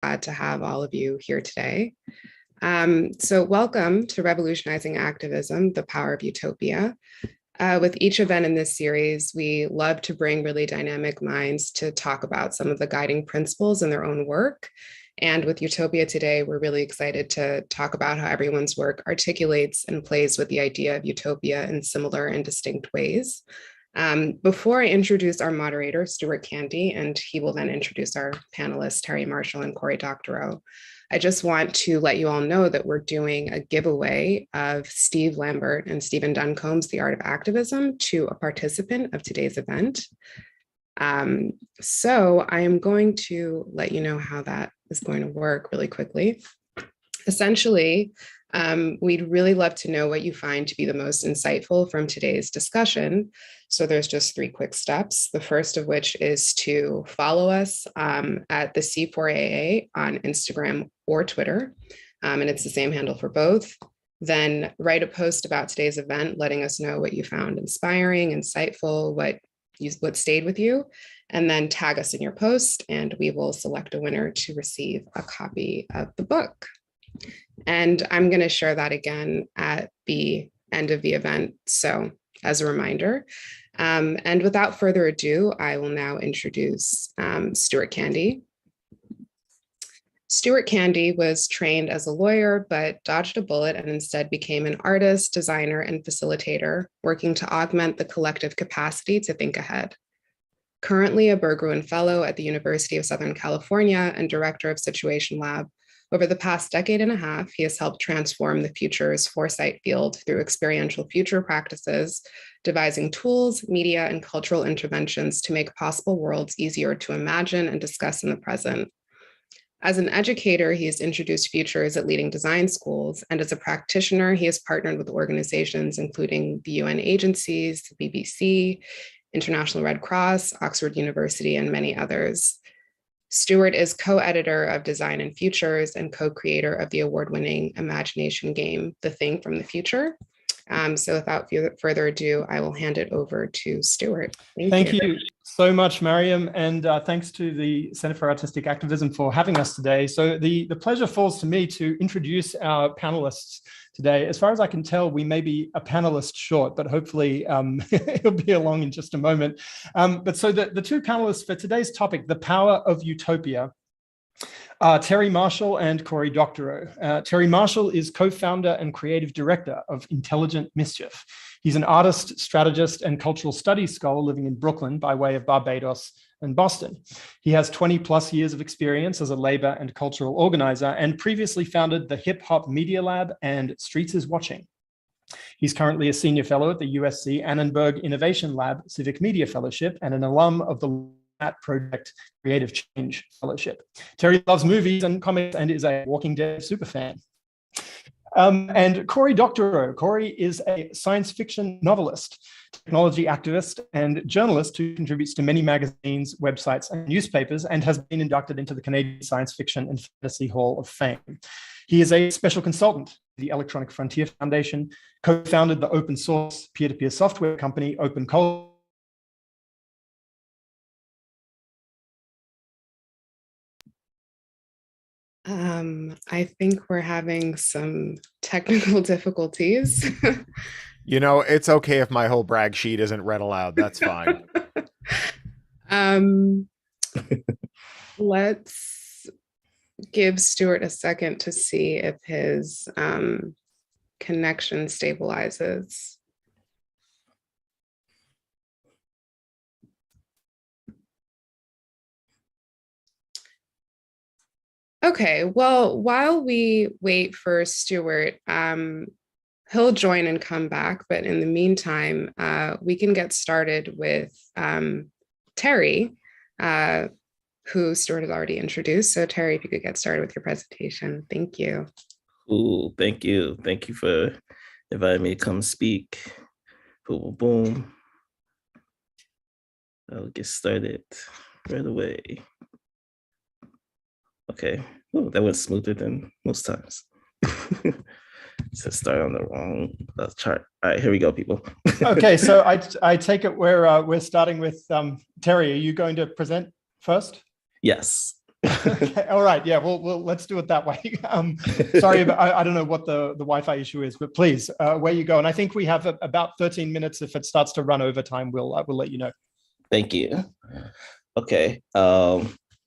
glad to have all of you here today. So welcome to Revolutionizing Activism, the Power of Utopia. With each event in this series, we love to bring really dynamic minds to talk about some of the guiding principles in their own work. And with Utopia today, we're really excited to talk about how everyone's work articulates and plays with the idea of utopia in similar and distinct ways. Before I introduce our moderator, Stuart Candy, and he will then introduce our panelists, Terry Marshall and Corey Doctorow, I just want to let you all know that we're doing a giveaway of Steve Lambert and Stephen Duncombe's The Art of Activism to a participant of today's event. So I am going to let you know how that is going to work really quickly. Essentially, we'd really love to know what you find to be the most insightful from today's discussion. So there's just 3 quick steps. The first of which is to follow us at the C4AA on Instagram or Twitter. And it's the same handle for both. Then write a post about today's event, letting us know what you found inspiring, insightful, what stayed with you, and then tag us in your post, and we will select a winner to receive a copy of the book. And I'm going to share that again at the end of the event, so as a reminder. And without further ado, I will now introduce Stuart Candy. Stuart Candy was trained as a lawyer, but dodged a bullet and instead became an artist, designer, and facilitator, working to augment the collective capacity to think ahead. Currently a Berggruen Fellow at the University of Southern California and Director of Situation Lab, over the past decade and a half, he has helped transform the future's foresight field through experiential future practices, devising tools, media, and cultural interventions to make possible worlds easier to imagine and discuss in the present. As an educator, he has introduced futures at leading design schools, and as a practitioner, he has partnered with organizations including the UN agencies, the BBC, International Red Cross, Oxford University, and many others. Stuart is co-editor of Design and Futures and co-creator of the award-winning imagination game, The Thing from the Future. So without further ado, I will hand it over to Stuart. Thank you so much, Mariam, and thanks to the Center for Artistic Activism for having us today. So the pleasure falls to me to introduce our panelists today. As far as I can tell, we may be a panelist short, but hopefully he'll be along in just a moment. But so the 2 panelists for today's topic, the power of utopia, Terry Marshall and Corey Doctorow. Terry Marshall is co-founder and creative director of Intelligent Mischief. He's an artist, strategist, and cultural studies scholar living in Brooklyn by way of Barbados and Boston. He has 20+ years of experience as a labor and cultural organizer and previously founded the Hip Hop Media Lab and Streets is Watching. He's currently a senior fellow at the USC Annenberg Innovation Lab Civic Media Fellowship and an alum of the Project Creative Change Fellowship. Terry loves movies and comics and is a Walking Dead superfan. And Corey Doctorow. Corey is a science fiction novelist, technology activist, and journalist who contributes to many magazines, websites, and newspapers, and has been inducted into the Canadian Science Fiction and Fantasy Hall of Fame. He is a special consultant to the Electronic Frontier Foundation, co-founded the open source peer-to-peer software company OpenCol. I think we're having some technical difficulties. You know, it's okay if my whole brag sheet isn't read aloud. That's fine. Let's give Stuart a second to see if his connection stabilizes. Okay, well, while we wait for Stuart, he'll join and come back, but in the meantime, we can get started with Terry, who Stuart has already introduced. So Terry, if you could get started with your presentation. Thank you. Ooh, thank you. Thank you for inviting me to come speak. Boom, boom. I'll get started right away. Okay, ooh, that went smoother than most times. So start on the wrong chart. All right, here we go, people. Okay, so I take it we're starting with Terry. Are you going to present first? Yes. Okay, all right, yeah, well, let's do it that way. Sorry, but I don't know what the Wi-Fi issue is, but please, where you go. And I think we have about 13 minutes. If it starts to run over time, we'll let you know. Thank you. Okay.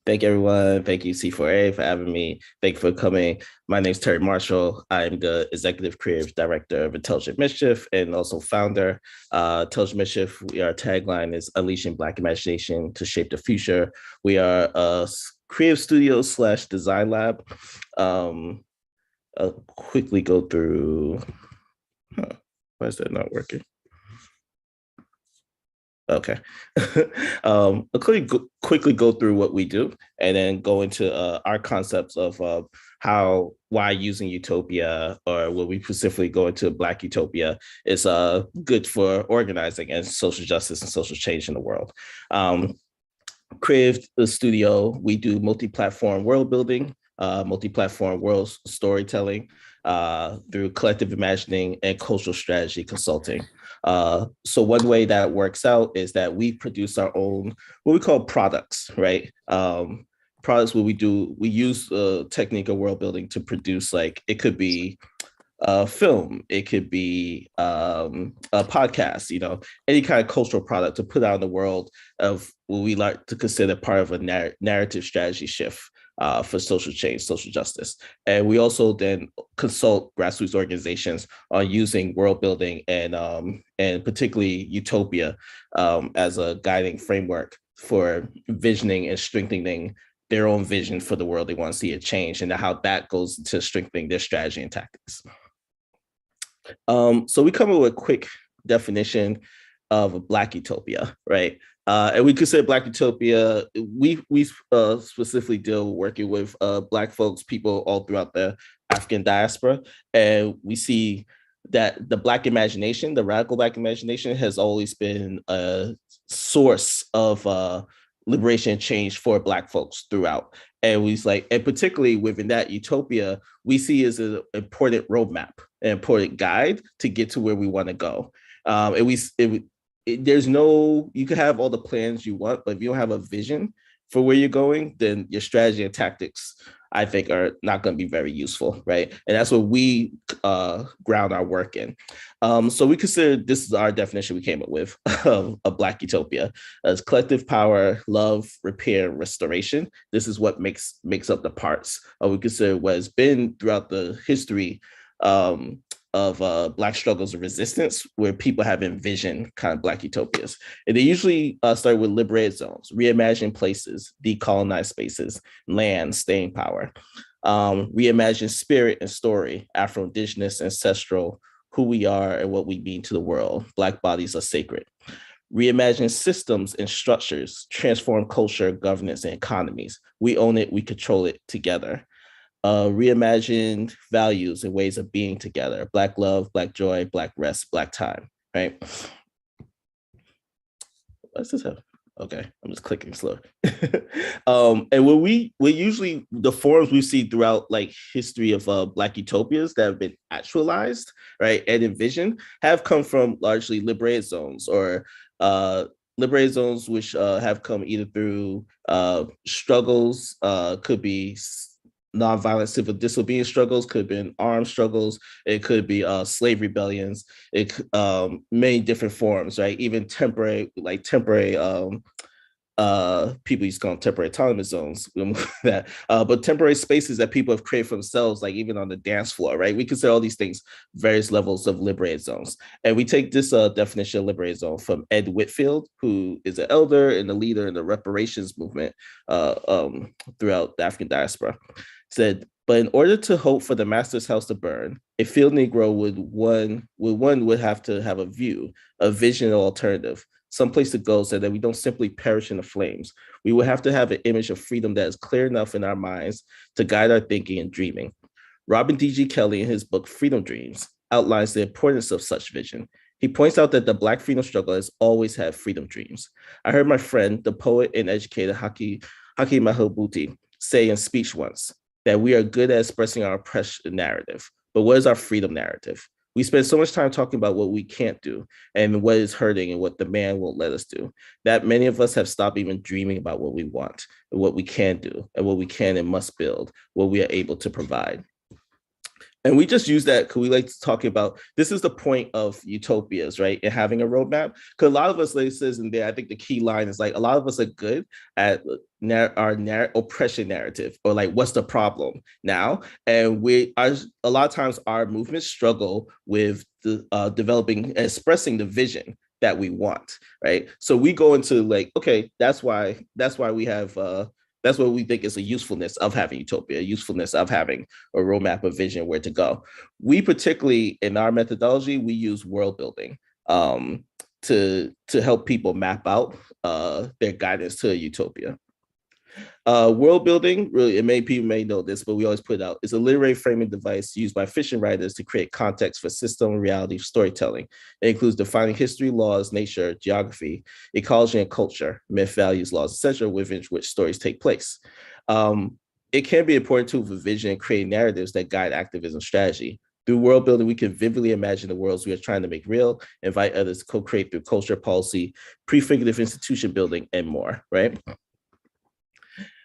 Thank everyone. Thank you, C4A, for having me. Thank you for coming. My name is Terry Marshall. I'm the Executive Creative Director of Intelligent Mischief and also founder. Intelligent Mischief, our tagline is Unleashing Black Imagination to Shape the Future. We are a creative studio / design lab. I'll quickly go through, why is that not working? Okay. I'll quickly go through what we do and then go into our concepts of why using Utopia, or what we specifically go into Black Utopia, is good for organizing and social justice and social change in the world. Creative Studio, we do multi-platform world building, multi-platform world storytelling through collective imagining and cultural strategy consulting. So one way that works out is that we produce our own, what we call products, right? Products where we use the technique of world building to produce, like, it could be a film, it could be a podcast, any kind of cultural product to put out in the world of what we like to consider part of a narrative strategy shift for social change, social justice. And we also then consult grassroots organizations on using world building and particularly Utopia as a guiding framework for visioning and strengthening their own vision for the world they want to see it change, and how that goes to strengthening their strategy and tactics. So we come up with a quick definition of a Black Utopia, right? And we consider Black Utopia, we specifically deal working with Black folks, people all throughout the African diaspora. And we see that the Black imagination, the radical Black imagination, has always been a source of liberation and change for Black folks throughout. And and particularly within that Utopia, we see as an important roadmap, an important guide to get to where we want to go. There's no, you can have all the plans you want, but if you don't have a vision for where you're going, then your strategy and tactics, I think, are not going to be very useful, right? And that's what we ground our work in. So we consider, this is our definition we came up with of a Black Utopia, as collective power, love, repair, restoration. This is what makes up the parts. We consider what has been throughout the history of Black struggles of resistance, where people have envisioned kind of Black utopias. And they usually start with liberated zones, reimagine places, decolonize spaces, land, staying power, reimagine spirit and story, Afro-Indigenous, ancestral, who we are and what we mean to the world. Black bodies are sacred. Reimagine systems and structures, transform culture, governance, and economies. We own it, we control it together. Reimagine values and ways of being together. Black love, Black joy, Black rest, Black time, right? What's this have? Okay, I'm just clicking slow. And we usually, the forms we see throughout history of Black utopias that have been actualized, right, and envisioned, have come from largely liberated zones, or liberated zones which have come either through struggles, could be nonviolent civil disobedience struggles, could have been armed struggles, it could be slave rebellions, many different forms, right? Even temporary people used to call them temporary autonomous zones, but temporary spaces that people have created for themselves, like even on the dance floor, right? We consider all these things various levels of liberated zones. And we take this definition of liberated zone from Ed Whitfield, who is an elder and a leader in the reparations movement throughout the African diaspora. Said, but in order to hope for the master's house to burn, a field Negro would have to have a view, a vision, or alternative, someplace to go so that we don't simply perish in the flames. We would have to have an image of freedom that is clear enough in our minds to guide our thinking and dreaming. Robin D.G. Kelley, in his book, Freedom Dreams, outlines the importance of such vision. He points out that the Black freedom struggle has always had freedom dreams. I heard my friend, the poet and educator Haki Mahabuti, say in speech once that we are good at expressing our oppression narrative, but what is our freedom narrative? We spend so much time talking about what we can't do and what is hurting and what the man won't let us do, that many of us have stopped even dreaming about what we want and what we can do and what we can and must build, what we are able to provide. And we just use that because we like to talk about, this is the point of utopias, right? And having a roadmap. Because a lot of us, like it says in there, I think the key line is like, a lot of us are good at our oppression narrative, or like, what's the problem now? And a lot of times our movements struggle with the developing, expressing the vision that we want, right? So we go into like, okay, that's why we have that's what we think is a usefulness of having utopia, a usefulness of having a roadmap of vision where to go. We particularly, in our methodology, we use world building to help people map out their guidance to a utopia. World building, really, people may know this, but we always put it out. It's a literary framing device used by fiction writers to create context for system and reality storytelling. It includes defining history, laws, nature, geography, ecology, and culture, myth, values, laws, etc., within which stories take place. It can be an important tool for vision and creating narratives that guide activism strategy. Through world building, we can vividly imagine the worlds we are trying to make real, invite others to co-create through culture, policy, prefigurative institution building, and more, right?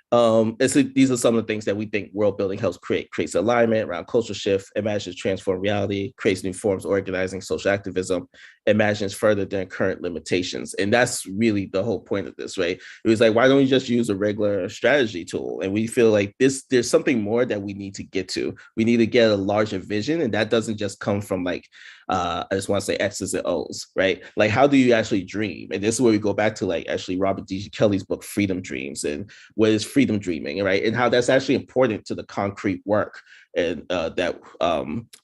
These are some of the things that we think world building helps creates alignment around cultural shift, imagines transform reality, creates new forms of organizing social activism, imagines further than current limitations. And that's really the whole point of this, right? It was like, why don't we just use a regular strategy tool? And we feel like there's something more that we need to get to. We need to get a larger vision, and that doesn't just come from like, I just want to say X's and O's, right? Like, how do you actually dream? And this is where we go back to like actually Robert D. Kelly's book, Freedom Dreams, and what is freedom dreaming, right? And how that's actually important to the concrete work and that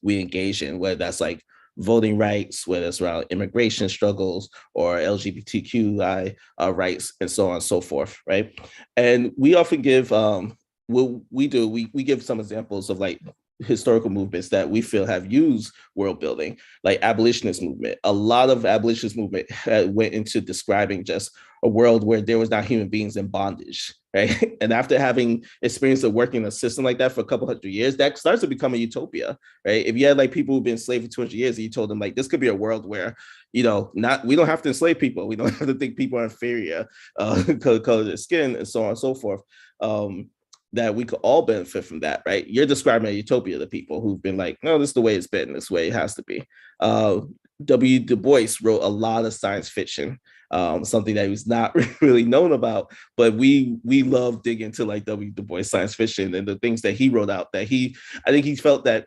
we engage in, whether that's like voting rights, whether it's around immigration struggles or LGBTQI rights, and so on and so forth, right? And we often give, we give some examples of like historical movements that we feel have used world building, like Abolitionist Movement. A lot of Abolitionist Movement went into describing just a world where there was not human beings in bondage, right? And after having experience of working in a system like that for a couple hundred years, that starts to become a utopia, right? If you had like people who've been enslaved for 200 years and you told them like, this could be a world where, we don't have to enslave people. We don't have to think people are inferior because of their skin and so on and so forth. That we could all benefit from that, right? You're describing a utopia to people who've been like, no, this is the way it's been, this way it has to be. W. Du Bois wrote a lot of science fiction, something that he was not really known about, but we love digging into like W. Du Bois science fiction and the things that he wrote out, that I think he felt that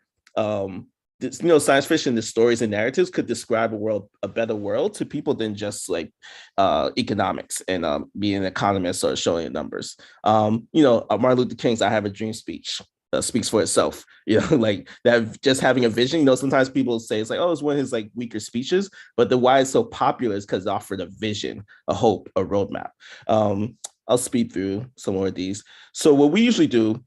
science fiction, the stories and narratives could describe a better world to people than just like economics and being an economist or showing the numbers. Martin Luther King's "I Have a Dream" speech speaks for itself. Like that, just having a vision. Sometimes people say it's like, oh, it's one of his like weaker speeches, but the why it's so popular is because it offered a vision, a hope, a roadmap. I'll speed through some more of these. So what we usually do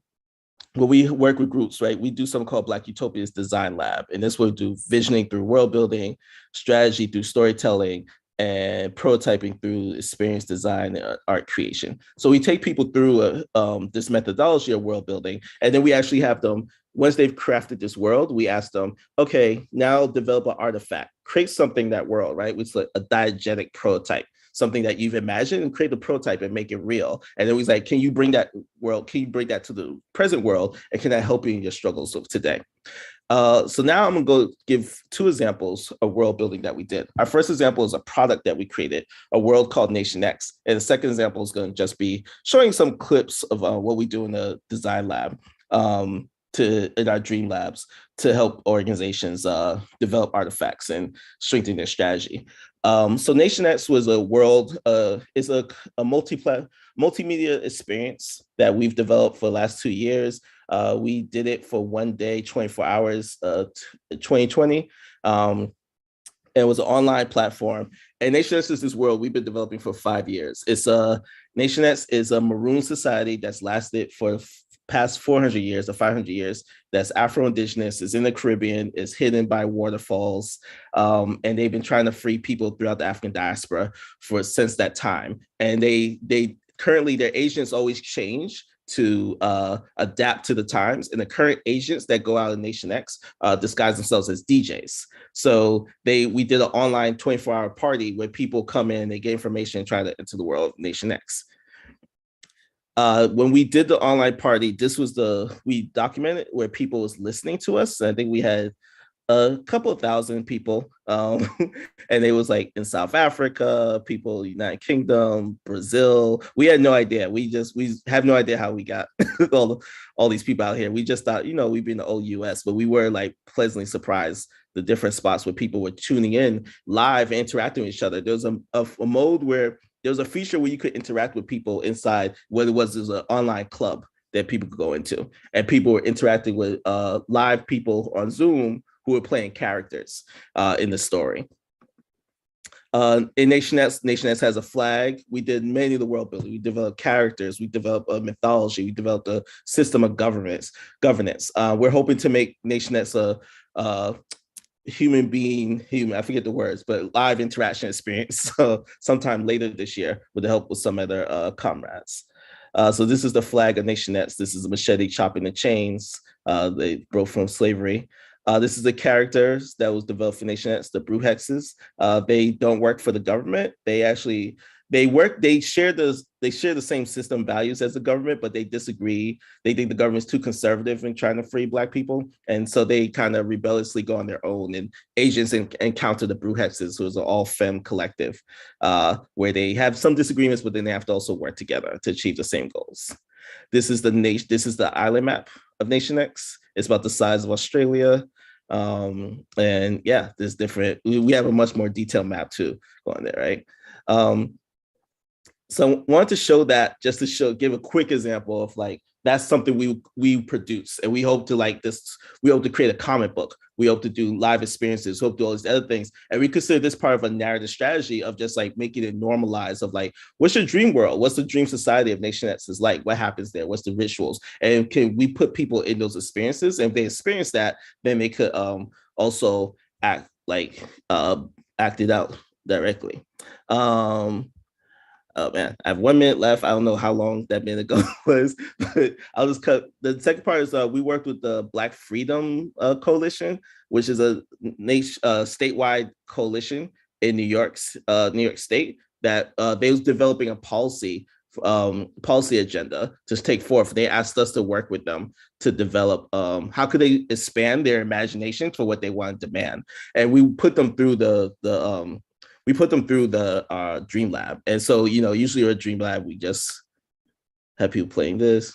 when we work with groups, right, we do something called Black Utopias Design Lab. And this will do visioning through world building, strategy through storytelling, and prototyping through experience design and art creation. So we take people through this methodology of world building, and then we actually have them, once they've crafted this world, we ask them, okay, now develop an artifact, create something that world, right? Which is like a diegetic prototype, something that you've imagined, and create a prototype and make it real. And then he's like, can you bring that to the present world? And can that help you in your struggles of today? So now I'm gonna go give two examples of world building that we did. Our first example is a product that we created, a world called Nation X. And the second example is gonna just be showing some clips of what we do in the design lab, in our dream labs, to help organizations develop artifacts and strengthen their strategy. So Nation X was a world, is a multimedia experience that we've developed for the last 2 years. We did it for 1 day, 24 hours, 2020. And it was an online platform. And Nation X is this world we've been developing for 5 years. Nation X is a maroon society that's lasted for past 400 years or 500 years, that's Afro-Indigenous, is in the Caribbean, is hidden by waterfalls, and they've been trying to free people throughout the African diaspora since that time. And they currently, their agents always change to adapt to the times. And the current agents that go out in Nation X disguise themselves as DJs. So we did an online 24-hour party where people come in, they get information and try to enter the world of Nation X. When we did the online party, we documented where people was listening to us. I think we had a couple of thousand people, and it was like in South Africa, people, United Kingdom, Brazil. We had no idea. We have no idea how we got all these people out here. We just thought, we'd be in the old US, but we were like pleasantly surprised the different spots where people were tuning in live and interacting with each other. There was a mode where there was a feature where you could interact with people inside, whether it was an online club that people could go into, and people were interacting with live people on Zoom who were playing characters in the story. In Nation X has a flag. We did many of the world building. We developed characters. We developed a mythology. We developed a system of governance. We're hoping to make Nation X a human, I forget the words, but live interaction experience sometime later this year with the help with some other comrades. So this is the flag of Nation X. This is a machete chopping the chains they broke from slavery. This is the characters that was developed for Nation X, the Brew Hexes. They don't work for the government. They share the same system values as the government, but they disagree. They think the government's too conservative in trying to free Black people. And so they kind of rebelliously go on their own, and agents encounter the Brew Hexes, who is an all-femme collective, where they have some disagreements, but then they have to also work together to achieve the same goals. This is the island map of Nation X. It's about the size of Australia. And yeah, there's different, we have a much more detailed map too going there, right? So I wanted to show that, just to give a quick example of like, that's something we produce, and we hope to create a comic book. We hope to do live experiences, hope to do all these other things. And we consider this part of a narrative strategy of just like making it normalized of like, what's your dream world? What's the dream society of Nation X is like? What happens there? What's the rituals? And can we put people in those experiences? And if they experience that, then they could also act it out directly. Oh man, I have 1 minute left. I don't know how long that minute ago was, but I'll just cut. The second part is we worked with the Black Freedom Coalition, which is a statewide coalition in New York State that they was developing a policy agenda to take forth. They asked us to work with them to develop how could they expand their imagination for what they want to demand, and we put them through the Dream Lab. And so, usually at Dream Lab, we just have people playing this.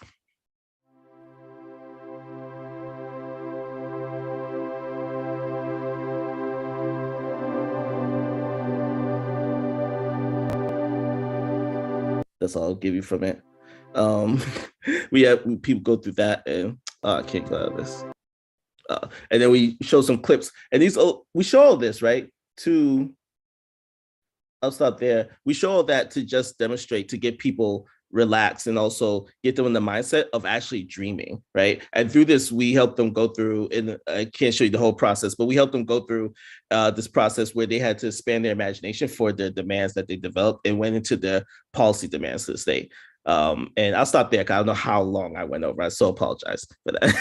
That's all I'll give you from it. We have people go through that, and I can't go out of this. And then we show some clips, and we show all this, right? I'll stop there. We show all that to just demonstrate, to get people relaxed and also get them in the mindset of actually dreaming, right? And through this, we help them go through, and I can't show you the whole process, but we help them go through this process where they had to expand their imagination for the demands that they developed and went into the policy demands to the state. And I'll stop there because I don't know how long I went over. I so apologize for that.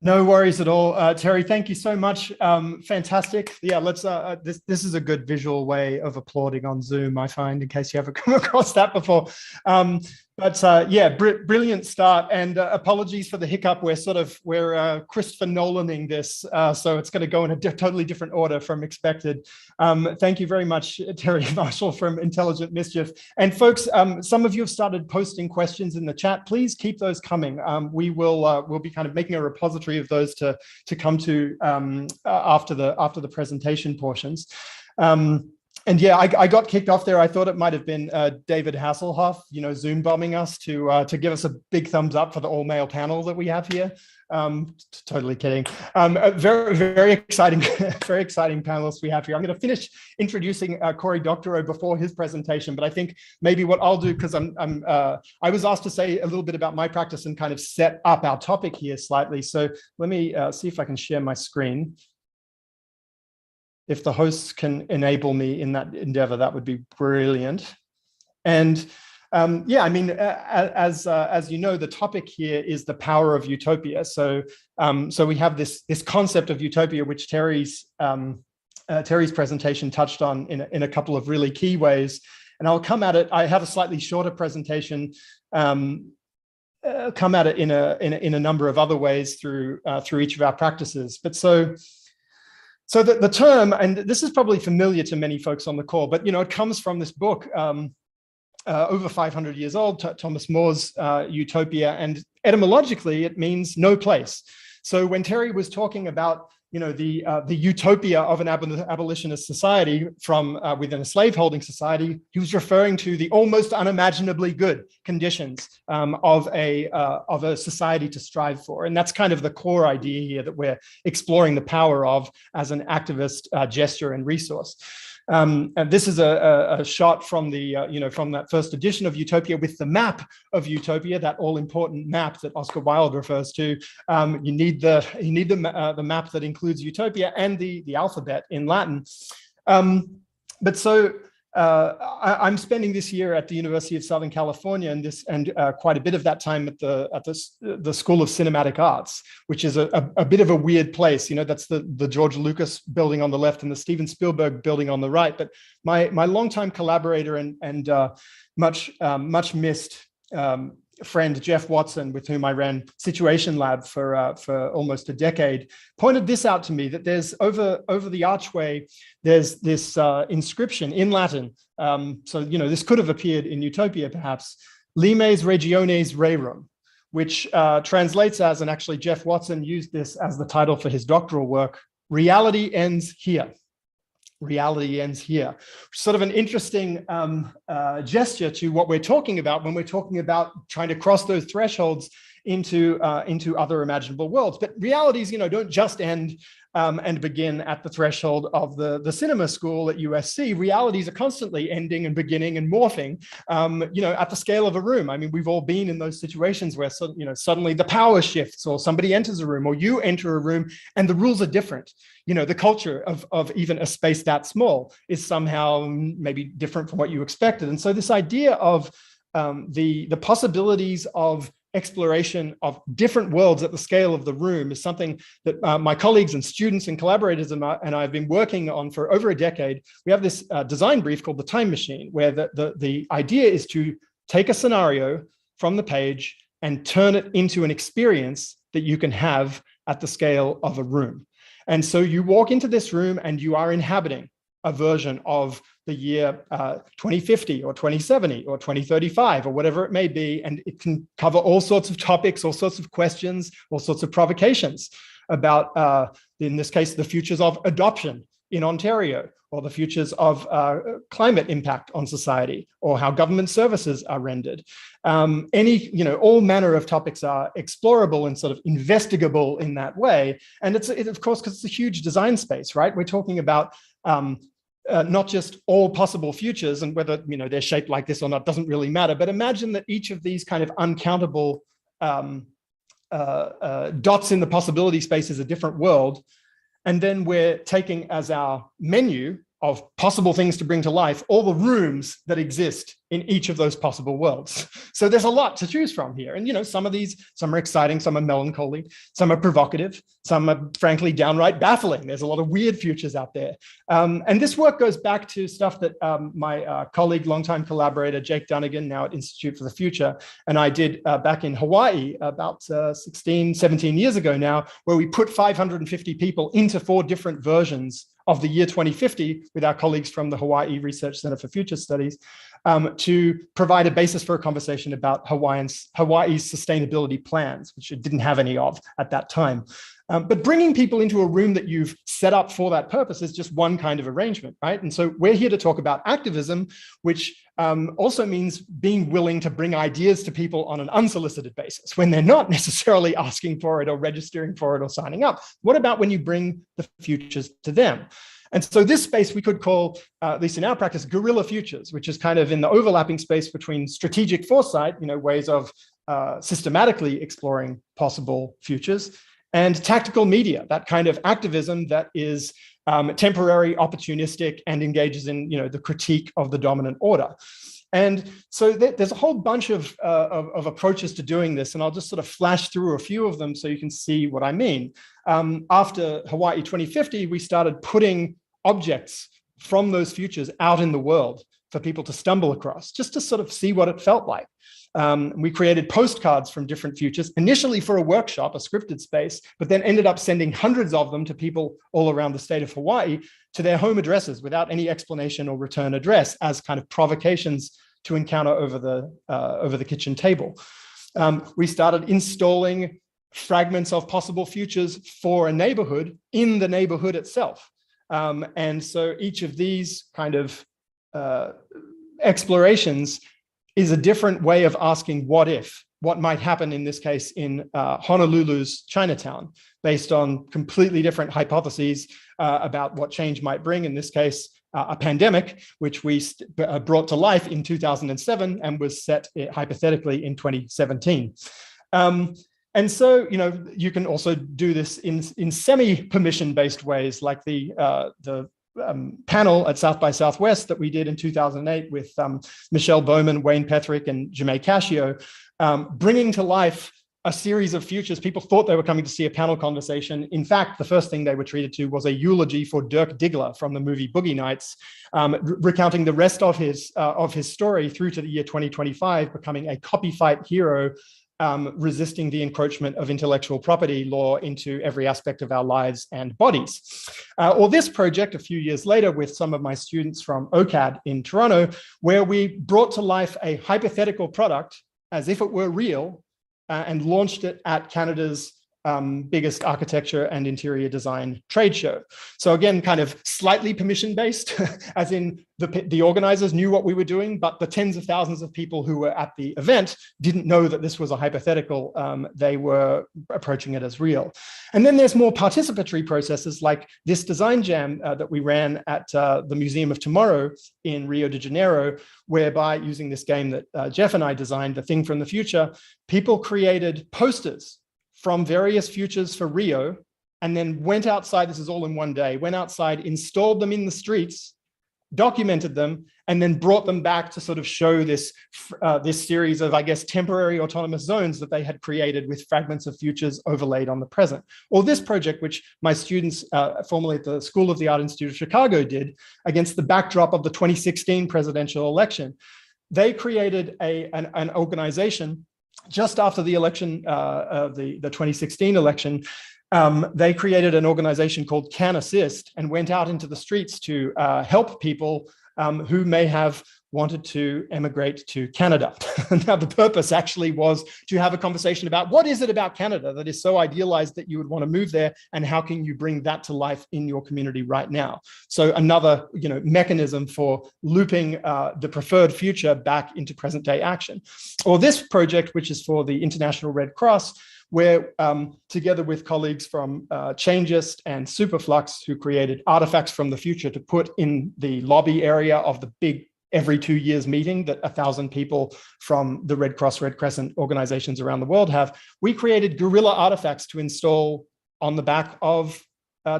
No worries at all. Terry, thank you so much. Fantastic. Yeah, let's, this is a good visual way of applauding on Zoom, I find, in case you haven't come across that before. Yeah, brilliant start, and apologies for the hiccup. We're Christopher Nolaning this, so it's going to go in a totally different order from expected. Thank you very much, Terry Marshall from Intelligent Mischief. And folks, some of you have started posting questions in the chat. Please keep those coming. We'll be kind of making a repository of those to come to after the presentation portions. And yeah, I got kicked off there. I thought it might have been David Hasselhoff, Zoom bombing us to give us a big thumbs up for the all-male panel that we have here. Totally kidding. Very, very exciting, very exciting panelists we have here. I'm going to finish introducing Cory Doctorow before his presentation, but I think maybe what I'll do, because I was asked to say a little bit about my practice and kind of set up our topic here slightly. So let me see if I can share my screen. If the hosts can enable me in that endeavor, that would be brilliant. And Yeah, I mean, as you know, the topic here is the power of utopia. So we have this concept of utopia, which Terry's presentation touched on in a couple of really key ways. And I'll come at it. I have a slightly shorter presentation. Come at it in a number of other ways through each of our practices. But so the term, and this is probably familiar to many folks on the call, but it comes from this book. Over 500 years old, Thomas More's Utopia, and etymologically it means no place. So when Terry was talking about the utopia of an abolitionist society from within a slaveholding society, he was referring to the almost unimaginably good conditions of a society to strive for, and that's kind of the core idea here that we're exploring the power of as an activist gesture and resource. And this is a shot from from that first edition of Utopia with the map of Utopia, that all-important map that Oscar Wilde refers to. You need the map that includes Utopia and the alphabet in Latin. But so I'm spending this year at the University of Southern California, and quite a bit of that time at the School of Cinematic Arts, which is a bit of a weird place. That's the George Lucas building on the left and the Steven Spielberg building on the right. But my longtime collaborator and much missed friend Jeff Watson, with whom I ran Situation Lab for almost a decade, pointed this out to me, that there's over the archway, there's this inscription in Latin. So this could have appeared in Utopia perhaps, Limes Regiones Rerum, which translates as, and actually Jeff Watson used this as the title for his doctoral work, reality ends here. Reality ends here. Sort of an interesting gesture to what we're talking about when we're talking about trying to cross those thresholds into other imaginable worlds. But realities, don't just end and begin at the threshold of the cinema school at USC. Realities are constantly ending and beginning and morphing, at the scale of a room. I mean, we've all been in those situations where, suddenly the power shifts, or somebody enters a room, or you enter a room, and the rules are different. The culture of even a space that small is somehow maybe different from what you expected. And so this idea of the possibilities of exploration of different worlds at the scale of the room is something that my colleagues and students and collaborators and I have been working on for over a decade. We have this design brief called the Time Machine, where the idea is to take a scenario from the page and turn it into an experience that you can have at the scale of a room. And so you walk into this room and you are inhabiting a version of the year 2050 or 2070 or 2035 or whatever it may be. And it can cover all sorts of topics, all sorts of questions, all sorts of provocations about, in this case, the futures of adoption in Ontario, or the futures of climate impact on society, or how government services are rendered. All manner of topics are explorable and sort of investigable in that way. And it's of course, because it's a huge design space, right? We're talking about not just all possible futures, and whether they're shaped like this or not doesn't really matter. But imagine that each of these kind of uncountable dots in the possibility space is a different world. And then we're taking as our menu of possible things to bring to life all the rooms that exist in each of those possible worlds. So there's a lot to choose from here. And some are exciting, some are melancholy, some are provocative, some are frankly downright baffling. There's a lot of weird futures out there. And this work goes back to stuff that my colleague, longtime collaborator, Jake Dunnigan, now at Institute for the Future, and I did back in Hawaii about 16, 17 years ago now, where we put 550 people into 4 different versions of the year 2050 with our colleagues from the Hawaii Research Center for Future Studies, to provide a basis for a conversation about Hawaii's sustainability plans, which it didn't have any of at that time. But bringing people into a room that you've set up for that purpose is just one kind of arrangement, right? And so we're here to talk about activism, which also means being willing to bring ideas to people on an unsolicited basis when they're not necessarily asking for it or registering for it or signing up. What about when you bring the futures to them? And so this space we could call, at least in our practice, guerrilla futures, which is kind of in the overlapping space between strategic foresight, ways of systematically exploring possible futures, and tactical media, that kind of activism that is temporary, opportunistic, and engages in the critique of the dominant order. And so there's a whole bunch of approaches to doing this, and I'll just sort of flash through a few of them so you can see what I mean. After Hawaii 2050, we started putting objects from those futures out in the world for people to stumble across, just to sort of see what it felt like. We created postcards from different futures, initially for a workshop, a scripted space, but then ended up sending hundreds of them to people all around the state of Hawaii to their home addresses without any explanation or return address, as kind of provocations to encounter over the kitchen table. We started installing fragments of possible futures for a neighborhood in the neighborhood itself. And so each of these kind of explorations is a different way of asking what might happen in this case in Honolulu's Chinatown, based on completely different hypotheses about what change might bring, in this case, a pandemic, which we brought to life in 2007 and was set hypothetically in 2017. And so, you can also do this in semi-permission-based ways, like the panel at South by Southwest that we did in 2008 with Michelle Bowman, Wayne Petherick, and Jamae Cascio, bringing to life a series of futures. People thought they were coming to see a panel conversation. In fact, the first thing they were treated to was a eulogy for Dirk Diggler from the movie Boogie Nights, recounting the rest of his story through to the year 2025, becoming a copy fight hero, resisting the encroachment of intellectual property law into every aspect of our lives and bodies. Or this project a few years later with some of my students from OCAD in Toronto, where we brought to life a hypothetical product as if it were real and launched it at Canada's biggest architecture and interior design trade show. So again, kind of slightly permission-based, as in the organizers knew what we were doing, but the tens of thousands of people who were at the event didn't know that this was a hypothetical. They were approaching it as real. And then there's more participatory processes like this design jam that we ran at the Museum of Tomorrow in Rio de Janeiro, whereby using this game that Jeff and I designed, The Thing from the Future, people created posters from various futures for Rio, and then went outside, this is all in one day, went outside, installed them in the streets, documented them, and then brought them back to sort of show this series of, I guess, temporary autonomous zones that they had created with fragments of futures overlaid on the present. Or this project, which my students formerly at the School of the Art Institute of Chicago did against the backdrop of the 2016 presidential election. They created an organization just after the election, the 2016 election. They created an organization called Can Assist and went out into the streets to help people who may have wanted to emigrate to Canada. Now, the purpose actually was to have a conversation about what is it about Canada that is so idealized that you would want to move there, and how can you bring that to life in your community right now? So another mechanism for looping the preferred future back into present day action. Or this project, which is for the International Red Cross, where together with colleagues from Changeist and Superflux, who created artifacts from the future to put in the lobby area of the big every 2 years meeting that 1,000 people from the Red Cross, Red Crescent organizations around the world have, we created guerrilla artifacts to install on the back of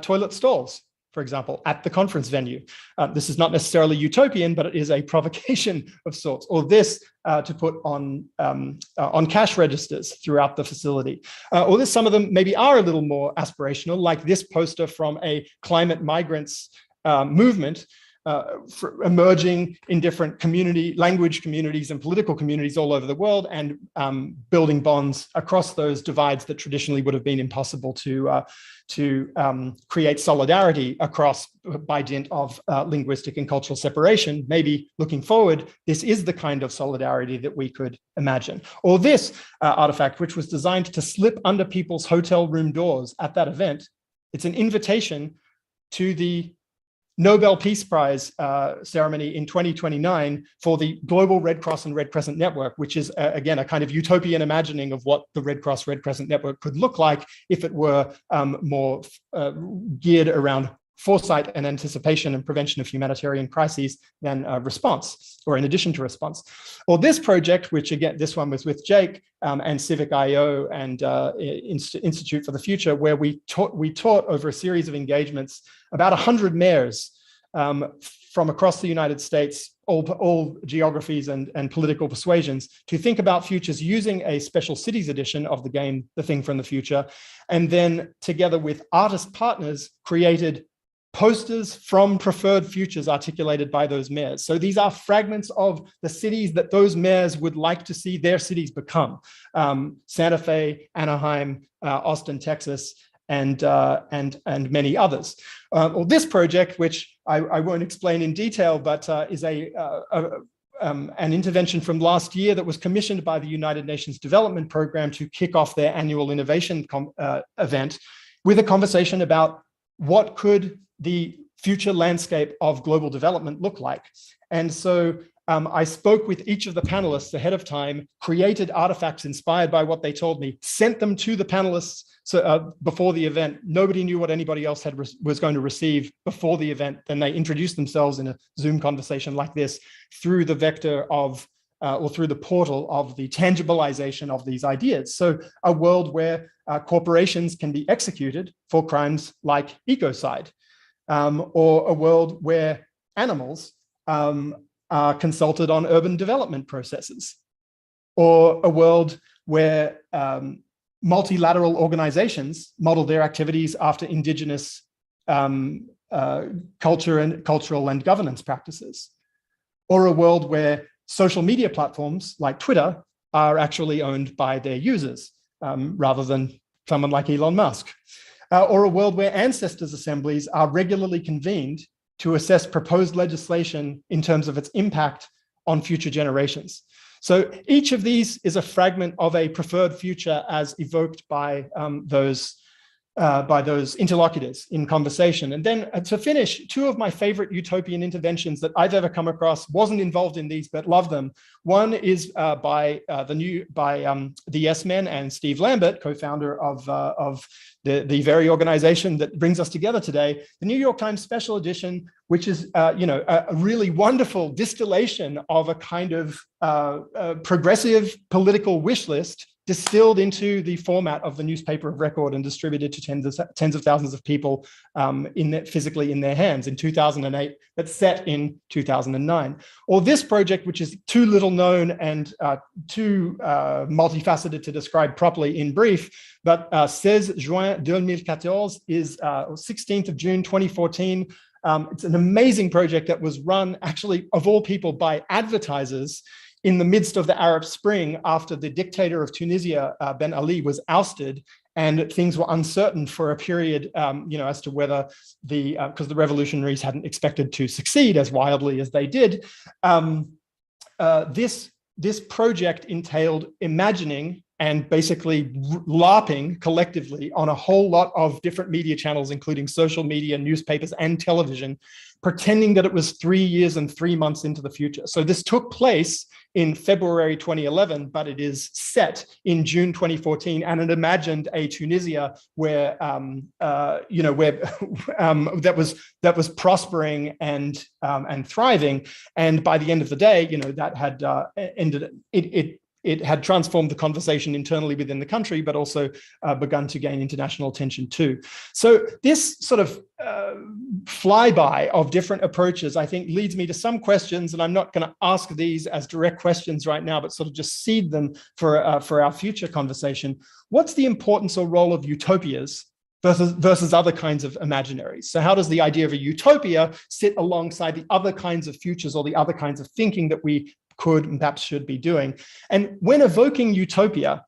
toilet stalls, for example, at the conference venue. This is not necessarily utopian, but it is a provocation of sorts. Or this to put on cash registers throughout the facility. Or this, some of them maybe are a little more aspirational, like this poster from a climate migrants movement emerging in different language communities and political communities all over the world, and building bonds across those divides that traditionally would have been impossible to create solidarity across by dint of linguistic and cultural separation. Maybe looking forward, this is the kind of solidarity that we could imagine. Or this artifact, which was designed to slip under people's hotel room doors at that event. It's an invitation to the Nobel Peace Prize ceremony in 2029 for the Global Red Cross and Red Crescent Network, which is, again, a kind of utopian imagining of what the Red Cross, Red Crescent Network could look like if it were more geared around foresight and anticipation and prevention of humanitarian crises than response, or in addition to response. Or this project, which again, this one was with Jake and Civic.io and Institute for the Future, where we taught over a series of engagements about 100 mayors from across the United States, all geographies and political persuasions, to think about futures using a special cities edition of the game, The Thing from the Future, and then together with artist partners created posters from preferred futures articulated by those mayors. So these are fragments of the cities that those mayors would like to see their cities become. Santa Fe, Anaheim, Austin, Texas, and many others. Or this project, which I won't explain in detail, but is an intervention from last year that was commissioned by the United Nations Development Program to kick off their annual innovation event with a conversation about what could the future landscape of global development look like. And so I spoke with each of the panelists ahead of time, created artifacts inspired by what they told me, sent them to the panelists before the event. Nobody knew what anybody else was going to receive before the event. Then they introduced themselves in a Zoom conversation like this through the vector of, or through the portal of the tangibilization of these ideas. So a world where corporations can be executed for crimes like ecocide, or a world where animals are consulted on urban development processes, or a world where multilateral organizations model their activities after indigenous cultural and governance practices, or a world where social media platforms like Twitter are actually owned by their users rather than someone like Elon Musk, or a world where ancestors' assemblies are regularly convened to assess proposed legislation in terms of its impact on future generations. So each of these is a fragment of a preferred future as evoked by those interlocutors in conversation. And then to finish, two of my favorite utopian interventions that I've ever come across, wasn't involved in these, but love them. One is by the Yes Men and Steve Lambert, co-founder of the very organization that brings us together today, the New York Times Special Edition, which is a really wonderful distillation of a kind of progressive political wish list distilled into the format of the newspaper of record and distributed to tens of thousands of people physically in their hands in 2008, but set in 2009. Or this project, which is too little known and too multifaceted to describe properly in brief, but 16 juin 2014 is 16th of June 2014. It's an amazing project that was run, actually, of all people, by advertisers in the midst of the Arab Spring, after the dictator of Tunisia, Ben Ali, was ousted, and things were uncertain for a period, as to whether because the revolutionaries hadn't expected to succeed as wildly as they did. This project entailed imagining and basically LARPing collectively on a whole lot of different media channels, including social media, newspapers, and television, pretending that it was 3 years and 3 months into the future. So this took place in February 2011, but it is set in June 2014, and it imagined a Tunisia where, that was prospering and thriving. And by the end of the day, that had ended. It had transformed the conversation internally within the country, but also begun to gain international attention too. So this sort of flyby of different approaches, I think, leads me to some questions, and I'm not going to ask these as direct questions right now, but sort of just seed them for our future conversation. What's the importance or role of utopias versus other kinds of imaginaries? So how does the idea of a utopia sit alongside the other kinds of futures or the other kinds of thinking that we could and perhaps should be doing? And when evoking utopia,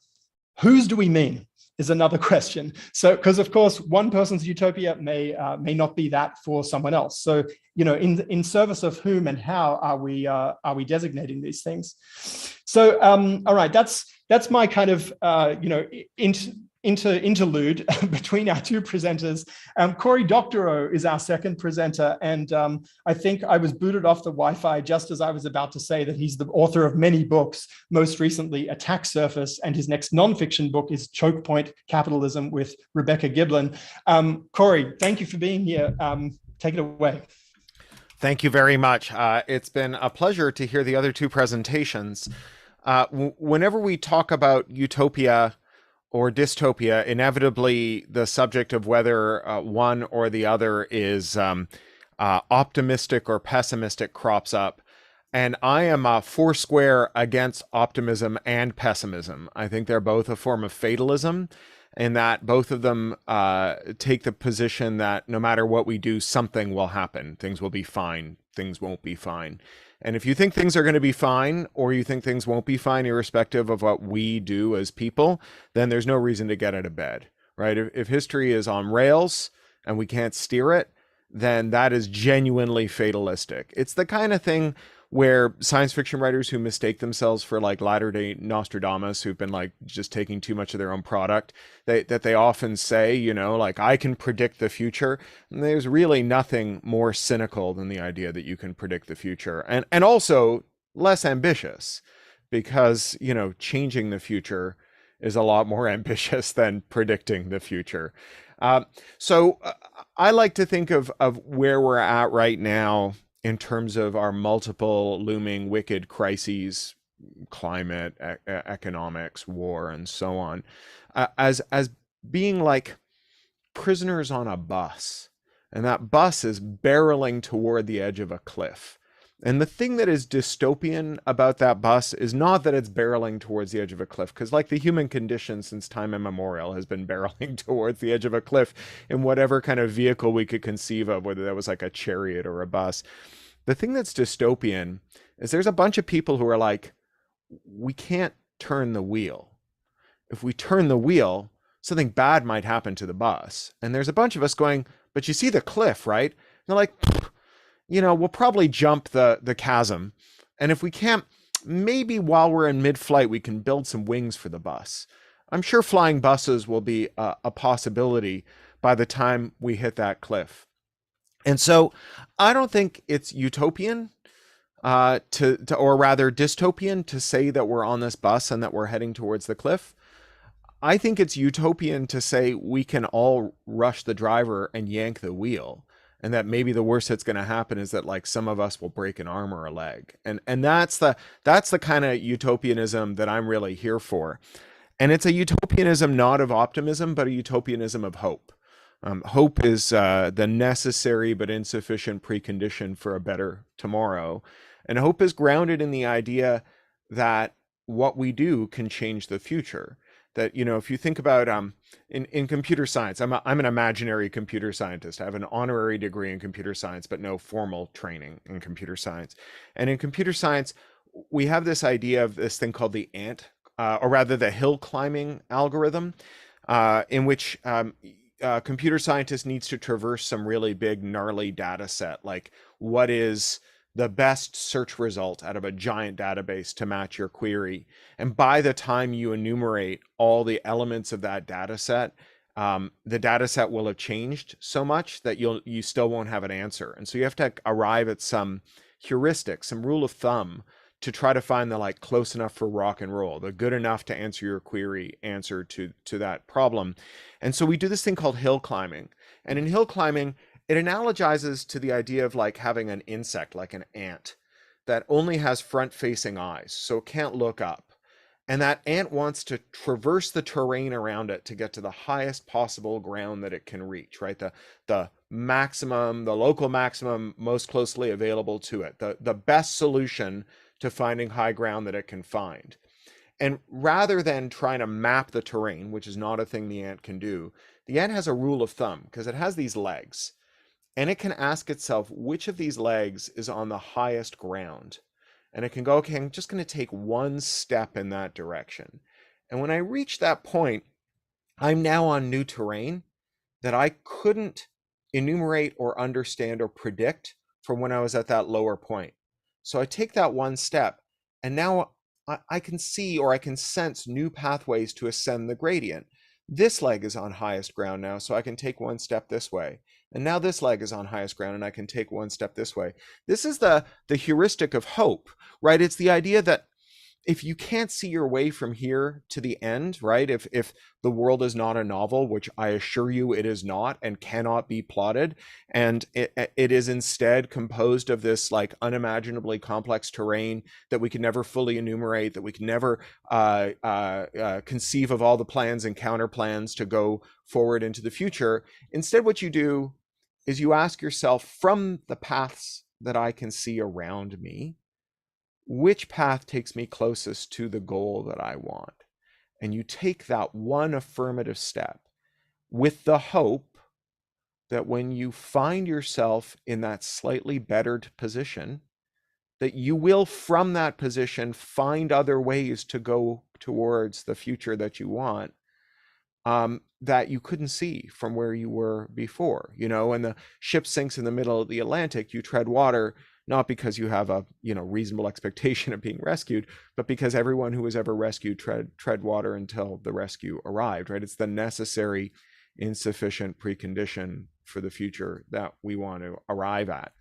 whose do we mean is another question. So, because of course, one person's utopia may not be that for someone else. So, in service of whom and how are we designating these things? So, all right, that's my kind of interlude between our two presenters. Cory Doctorow is our second presenter, and I think I was booted off the Wi-Fi just as I was about to say that he's the author of many books, most recently Attack Surface, and his next nonfiction book is Choke Point Capitalism with Rebecca Giblin. Cory, thank you for being here. Take it away. Thank you very much. It's been a pleasure to hear the other two presentations. Whenever we talk about utopia or dystopia, inevitably the subject of whether one or the other is optimistic or pessimistic crops up. And I am foursquare against optimism and pessimism. I think they're both a form of fatalism, in that both of them take the position that no matter what we do, something will happen. Things will be fine. Things won't be fine. And if you think things are going to be fine, or you think things won't be fine, irrespective of what we do as people, then there's no reason to get out of bed, right? If history is on rails and we can't steer it, then that is genuinely fatalistic. It's the kind of thing where science fiction writers who mistake themselves for like latter-day Nostradamus, who've been like just taking too much of their own product, that they often say, you know, like, I can predict the future. And there's really nothing more cynical than the idea that you can predict the future, and also less ambitious, because, you know, changing the future is a lot more ambitious than predicting the future. So I like to think of where we're at right now in terms of our multiple looming wicked crises, climate, economics, war, and so on, as being like prisoners on a bus. And that bus is barreling toward the edge of a cliff. And the thing that is dystopian about that bus is not that it's barreling towards the edge of a cliff, because like the human condition since time immemorial has been barreling towards the edge of a cliff in whatever kind of vehicle we could conceive of, whether that was like a chariot or a bus. The thing that's dystopian is there's a bunch of people who are like, we can't turn the wheel. If we turn the wheel, something bad might happen to the bus. And there's a bunch of us going, but you see the cliff, right? And they're like, you know, we'll probably jump the chasm. And if we can't, maybe while we're in mid-flight, we can build some wings for the bus. I'm sure flying buses will be a possibility by the time we hit that cliff. And so I don't think it's utopian or rather dystopian to say that we're on this bus and that we're heading towards the cliff. I think it's utopian to say we can all rush the driver and yank the wheel, and that maybe the worst that's going to happen is that like some of us will break an arm or a leg. And that's the kind of utopianism that I'm really here for. And it's a utopianism not of optimism, but a utopianism of hope. Hope is the necessary but insufficient precondition for a better tomorrow. And hope is grounded in the idea that what we do can change the future. That, you know, if you think about in computer science, I'm an imaginary computer scientist. I have an honorary degree in computer science, but no formal training in computer science. And in computer science, we have this idea of this thing called the ant, or rather the hill climbing algorithm, in which computer scientist needs to traverse some really big, gnarly data set. Like, what is the best search result out of a giant database to match your query? And by the time you enumerate all the elements of that data set, the data set will have changed so much that you still won't have an answer. And so you have to arrive at some heuristic, some rule of thumb, to try to find the like close enough for rock and roll, the good enough to answer your query answer to that problem. And so we do this thing called hill climbing. And in hill climbing, it analogizes to the idea of like having an insect, like an ant, that only has front-facing eyes, so it can't look up. And that ant wants to traverse the terrain around it to get to the highest possible ground that it can reach, right? The maximum, the local maximum most closely available to it, the best solution to finding high ground that it can find. And rather than trying to map the terrain, which is not a thing the ant can do, the ant has a rule of thumb because it has these legs. And it can ask itself which of these legs is on the highest ground. And it can go, okay, I'm just going to take one step in that direction. And when I reach that point, I'm now on new terrain that I couldn't enumerate or understand or predict from when I was at that lower point. So I take that one step, and now I can see or I can sense new pathways to ascend the gradient. This leg is on highest ground now, so I can take one step this way. And now this leg is on highest ground, and I can take one step this way. This is the heuristic of hope, right? It's the idea that if you can't see your way from here to the end, right? If the world is not a novel, which I assure you it is not and cannot be plotted, and it is instead composed of this like unimaginably complex terrain that we can never fully enumerate, that we can never conceive of all the plans and counter plans to go forward into the future. Instead, what you do is you ask yourself, from the paths that I can see around me, which path takes me closest to the goal that I want? And you take that one affirmative step with the hope that when you find yourself in that slightly bettered position, that you will, from that position, find other ways to go towards the future that you want, that you couldn't see from where you were before. You know, when the ship sinks in the middle of the Atlantic, you tread water, not because you have a, you know, reasonable expectation of being rescued, but because everyone who was ever rescued tread water until the rescue arrived, right? It's the necessary, insufficient precondition for the future that we want to arrive at.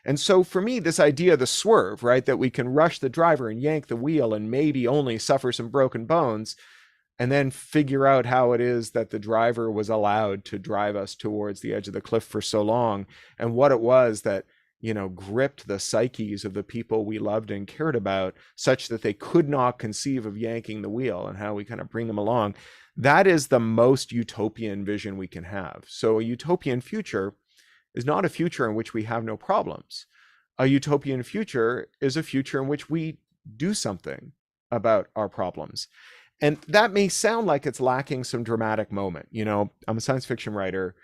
And so for me, this idea of the swerve, right, that we can rush the driver and yank the wheel and maybe only suffer some broken bones, and then figure out how it is that the driver was allowed to drive us towards the edge of the cliff for so long, and what it was that, you know, gripped the psyches of the people we loved and cared about such that they could not conceive of yanking the wheel, and how we kind of bring them along. That is the most utopian vision we can have. So a utopian future is not a future in which we have no problems. A utopian future is a future in which we do something about our problems. And that may sound like it's lacking some dramatic moment. You know, I'm a science fiction writer.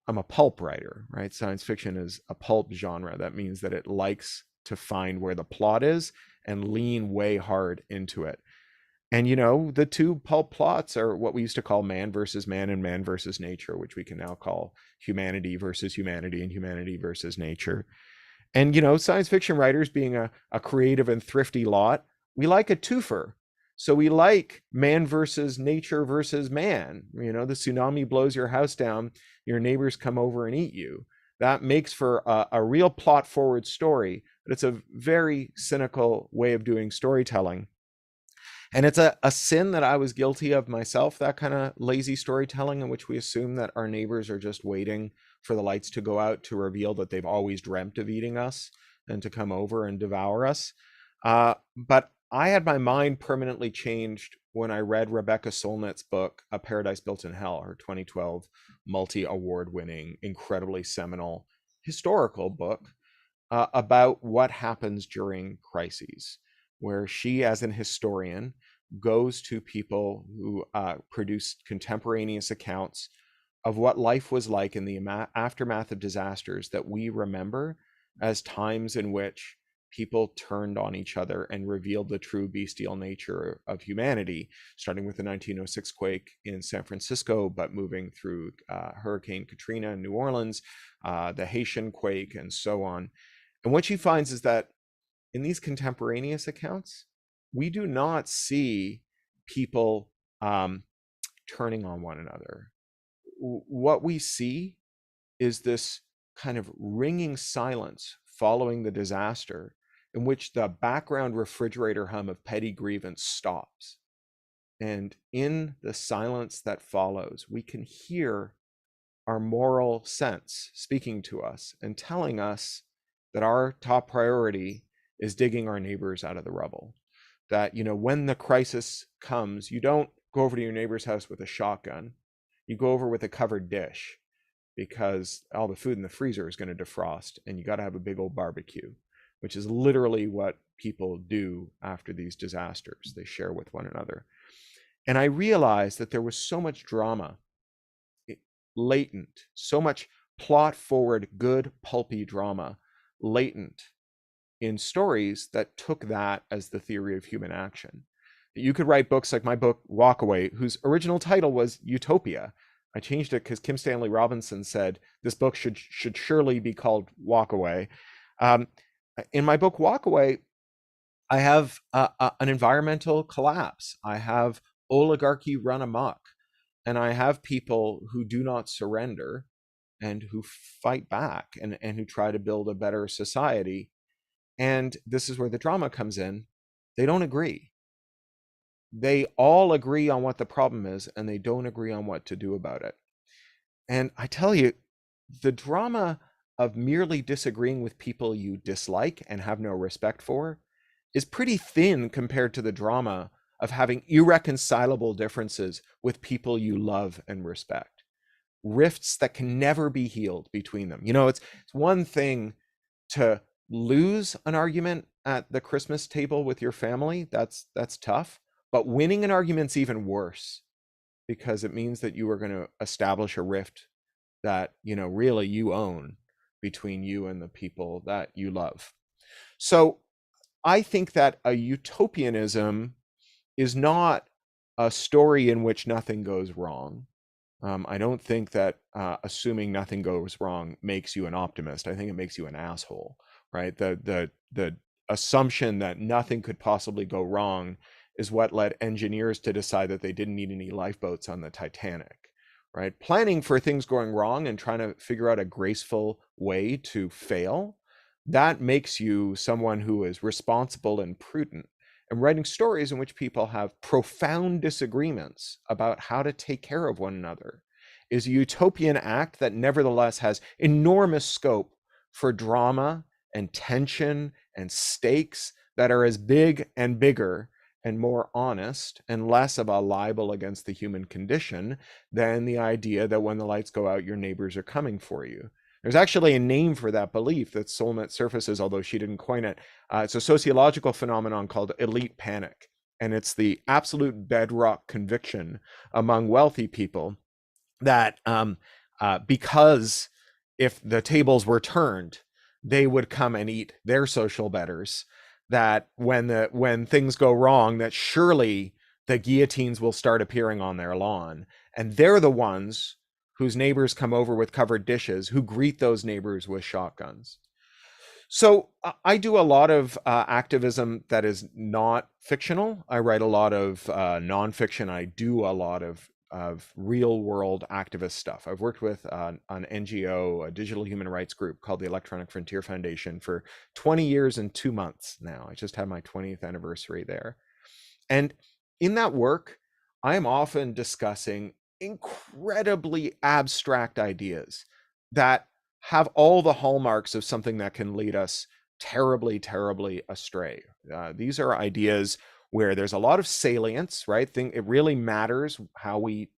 I'm a pulp writer, right? Science fiction is a pulp genre. That means that it likes to find where the plot is and lean way hard into it. And, you know, the two pulp plots are what we used to call man versus man and man versus nature, which we can now call humanity versus humanity and humanity versus nature. And, you know, science fiction writers, being a creative and thrifty lot, we like a twofer. So we like man versus nature versus man. You know, the tsunami blows your house down, your neighbors come over and eat you. That makes for a real plot forward story, but it's a very cynical way of doing storytelling. And it's a sin that I was guilty of myself, that kind of lazy storytelling in which we assume that our neighbors are just waiting for the lights to go out to reveal that they've always dreamt of eating us and to come over and devour us. But I had my mind permanently changed when I read Rebecca Solnet's book, A Paradise Built in Hell, her 2012 multi-award winning, incredibly seminal historical book about what happens during crises, where she, as an historian, goes to people who produced contemporaneous accounts of what life was like in the aftermath of disasters that we remember as times in which people turned on each other and revealed the true bestial nature of humanity, starting with the 1906 quake in San Francisco, but moving through Hurricane Katrina in New Orleans, the Haitian quake, and so on. And what she finds is that in these contemporaneous accounts, we do not see people turning on one another. What we see is this kind of ringing silence following the disaster, in which the background refrigerator hum of petty grievance stops. And in the silence that follows, we can hear our moral sense speaking to us and telling us that our top priority is digging our neighbors out of the rubble. That, you know, when the crisis comes, you don't go over to your neighbor's house with a shotgun. You go over with a covered dish, because all the food in the freezer is going to defrost, and you got to have a big old barbecue, which is literally what people do after these disasters. They share with one another. And I realized that there was so much drama latent, so much plot forward, good pulpy drama latent in stories that took that as the theory of human action. You could write books like my book, Walkaway, whose original title was Utopia. I changed it because Kim Stanley Robinson said this book should surely be called Walkaway. In my book, Walkaway, I have an environmental collapse. I have oligarchy run amok. And I have people who do not surrender and who fight back and who try to build a better society. And this is where the drama comes in. They don't agree. They all agree on what the problem is, and they don't agree on what to do about it. And I tell you, the drama of merely disagreeing with people you dislike and have no respect for is pretty thin compared to the drama of having irreconcilable differences with people you love and respect. rifts that can never be healed between them. You know, it's one thing to lose an argument at the Christmas table with your family. That's tough. But winning an argument's even worse, because it means that you are going to establish a rift that, you know, really you own between you and the people that you love. So I think that a utopianism is not a story in which nothing goes wrong. I don't think that assuming nothing goes wrong makes you an optimist. I think it makes you an asshole, right? The assumption that nothing could possibly go wrong is what led engineers to decide that they didn't need any lifeboats on the Titanic, right? Planning for things going wrong and trying to figure out a graceful way to fail, that makes you someone who is responsible and prudent. And writing stories in which people have profound disagreements about how to take care of one another is a utopian act that nevertheless has enormous scope for drama and tension and stakes that are as big and bigger and more honest and less of a libel against the human condition than the idea that when the lights go out, your neighbors are coming for you. There's actually a name for that belief that Solnet surfaces, although she didn't coin it. It's a sociological phenomenon called elite panic. And it's the absolute bedrock conviction among wealthy people that because if the tables were turned, they would come and eat their social betters, that when things go wrong, that surely the guillotines will start appearing on their lawn. And they're the ones whose neighbors come over with covered dishes, who greet those neighbors with shotguns. So I do a lot of activism that is not fictional. I write a lot of nonfiction. I do a lot of real world activist stuff. I've worked with an NGO, a digital human rights group called the Electronic Frontier Foundation for 20 years and 2 months now. I just had my 20th anniversary there. And in that work, I am often discussing incredibly abstract ideas that have all the hallmarks of something that can lead us terribly, terribly astray. These are ideas where there's a lot of salience, right? It really matters how we,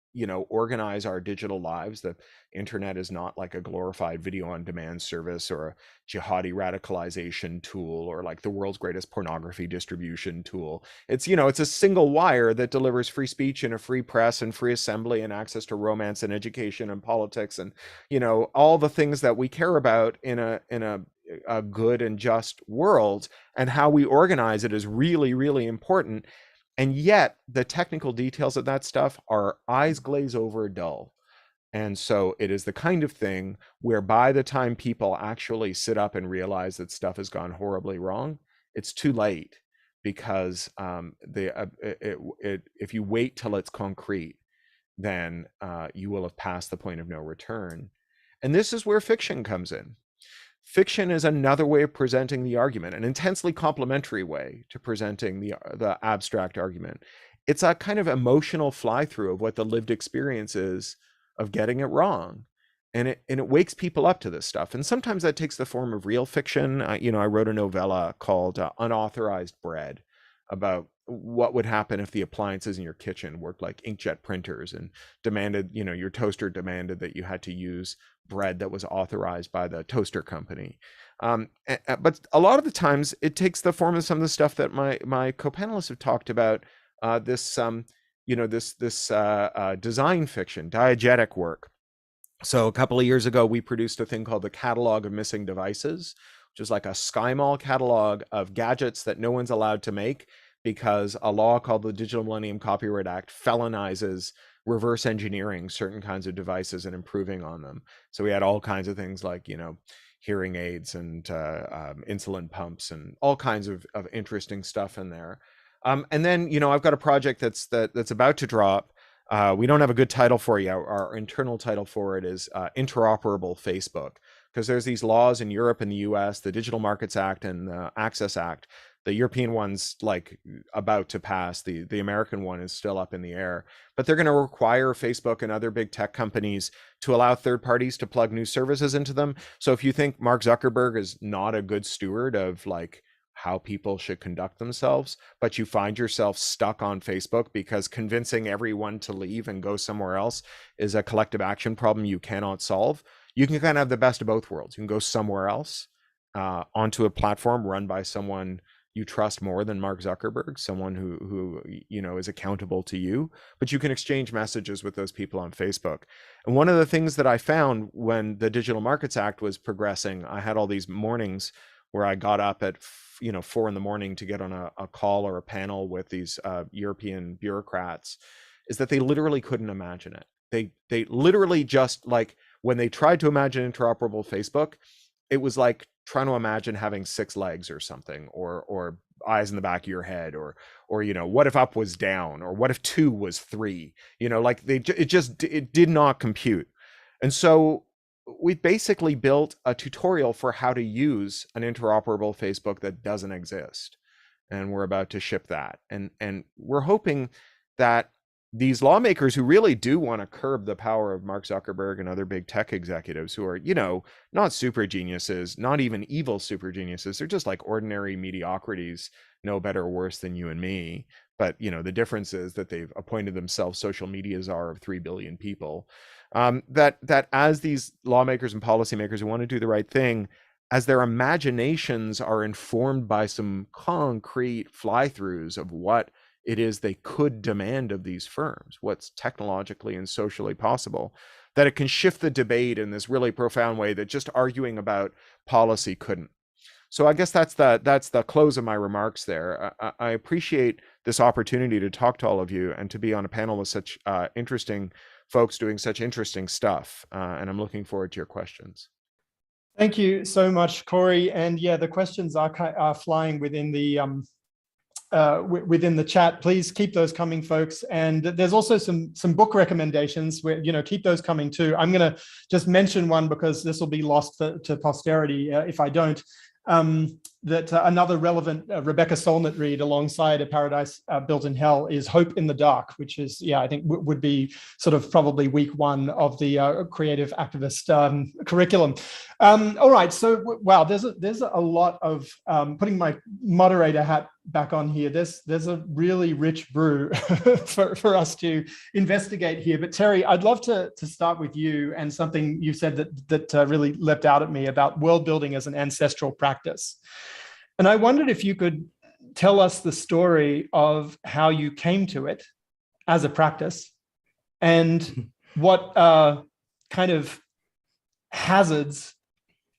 organize our digital lives. The internet is not like a glorified video on demand service or a jihadi radicalization tool or like the world's greatest pornography distribution tool. It's, it's a single wire that delivers free speech and a free press and free assembly and access to romance and education and politics and, all the things that we care about in a good and just world, and how we organize it is really, really important. And yet the technical details of that stuff are eyes glaze over dull. And so it is the kind of thing where by the time people actually sit up and realize that stuff has gone horribly wrong, it's too late, because if you wait till it's concrete, then you will have passed the point of no return. And this is where fiction comes in. Fiction is another way of presenting the argument, an intensely complementary way to presenting the abstract argument. It's a kind of emotional fly-through of what the lived experience is of getting it wrong. And it wakes people up to this stuff. And sometimes that takes the form of real fiction. I wrote a novella called Unauthorized Bread, about what would happen if the appliances in your kitchen worked like inkjet printers and demanded, your toaster demanded that you had to use bread that was authorized by the toaster company. But a lot of the times it takes the form of some of the stuff that my co-panelists have talked about, this design fiction, diegetic work. So a couple of years ago, we produced a thing called the Catalog of Missing Devices, which is like a SkyMall catalog of gadgets that no one's allowed to make because a law called the Digital Millennium Copyright Act felonizes reverse engineering certain kinds of devices and improving on them. So we had all kinds of things like, hearing aids and insulin pumps and all kinds of interesting stuff in there. And then, I've got a project that's about to drop. We don't have a good title for you. Our internal title for it is Interoperable Facebook, because there's these laws in Europe and the US, the Digital Markets Act and the Access Act. The European one's like about to pass. The American one is still up in the air, but they're going to require Facebook and other big tech companies to allow third parties to plug new services into them. So if you think Mark Zuckerberg is not a good steward of like how people should conduct themselves, but you find yourself stuck on Facebook because convincing everyone to leave and go somewhere else is a collective action problem you cannot solve. You can kind of have the best of both worlds. You can go somewhere else, onto a platform run by someone you trust more than Mark Zuckerberg, someone who is accountable to you, but you can exchange messages with those people on Facebook. And one of the things that I found when the Digital Markets Act was progressing, I had all these mornings where I got up at 4 a.m. to get on a call or a panel with these European bureaucrats, is that they literally couldn't imagine it. They literally just, like, when they tried to imagine interoperable Facebook, it was like trying to imagine having 6 legs or something, or eyes in the back of your head, or what if up was down, or what if 2 was 3, like it did not compute. And so we basically built a tutorial for how to use an interoperable Facebook that doesn't exist, and we're about to ship that. And we're hoping that these lawmakers who really do want to curb the power of Mark Zuckerberg and other big tech executives who are, not super geniuses, not even evil super geniuses. They're just like ordinary mediocrities, no better or worse than you and me. But, the difference is that they've appointed themselves social media czar of 3 billion people. That as these lawmakers and policymakers who want to do the right thing, as their imaginations are informed by some concrete fly-throughs of what it is they could demand of these firms, what's technologically and socially possible, that it can shift the debate in this really profound way that just arguing about policy couldn't. So I guess that's the close of my remarks there. I appreciate this opportunity to talk to all of you and to be on a panel with such interesting folks doing such interesting stuff. And I'm looking forward to your questions. Thank you so much, Corey. And yeah, the questions are flying within the chat. Please keep those coming, folks. And there's also some book recommendations where, keep those coming too. I'm going to just mention one because this will be lost to posterity if I don't. That another relevant Rebecca Solnet read alongside A Paradise Built in Hell is Hope in the Dark, which is, I think would be sort of probably week 1 of the creative activist curriculum. All right, so wow, there's a lot of, putting my moderator hat back on here, there's a really rich brew for us to investigate here. But Terry, I'd love to start with you and something you said that really leapt out at me about world building as an ancestral practice. And I wondered if you could tell us the story of how you came to it as a practice, and what kind of hazards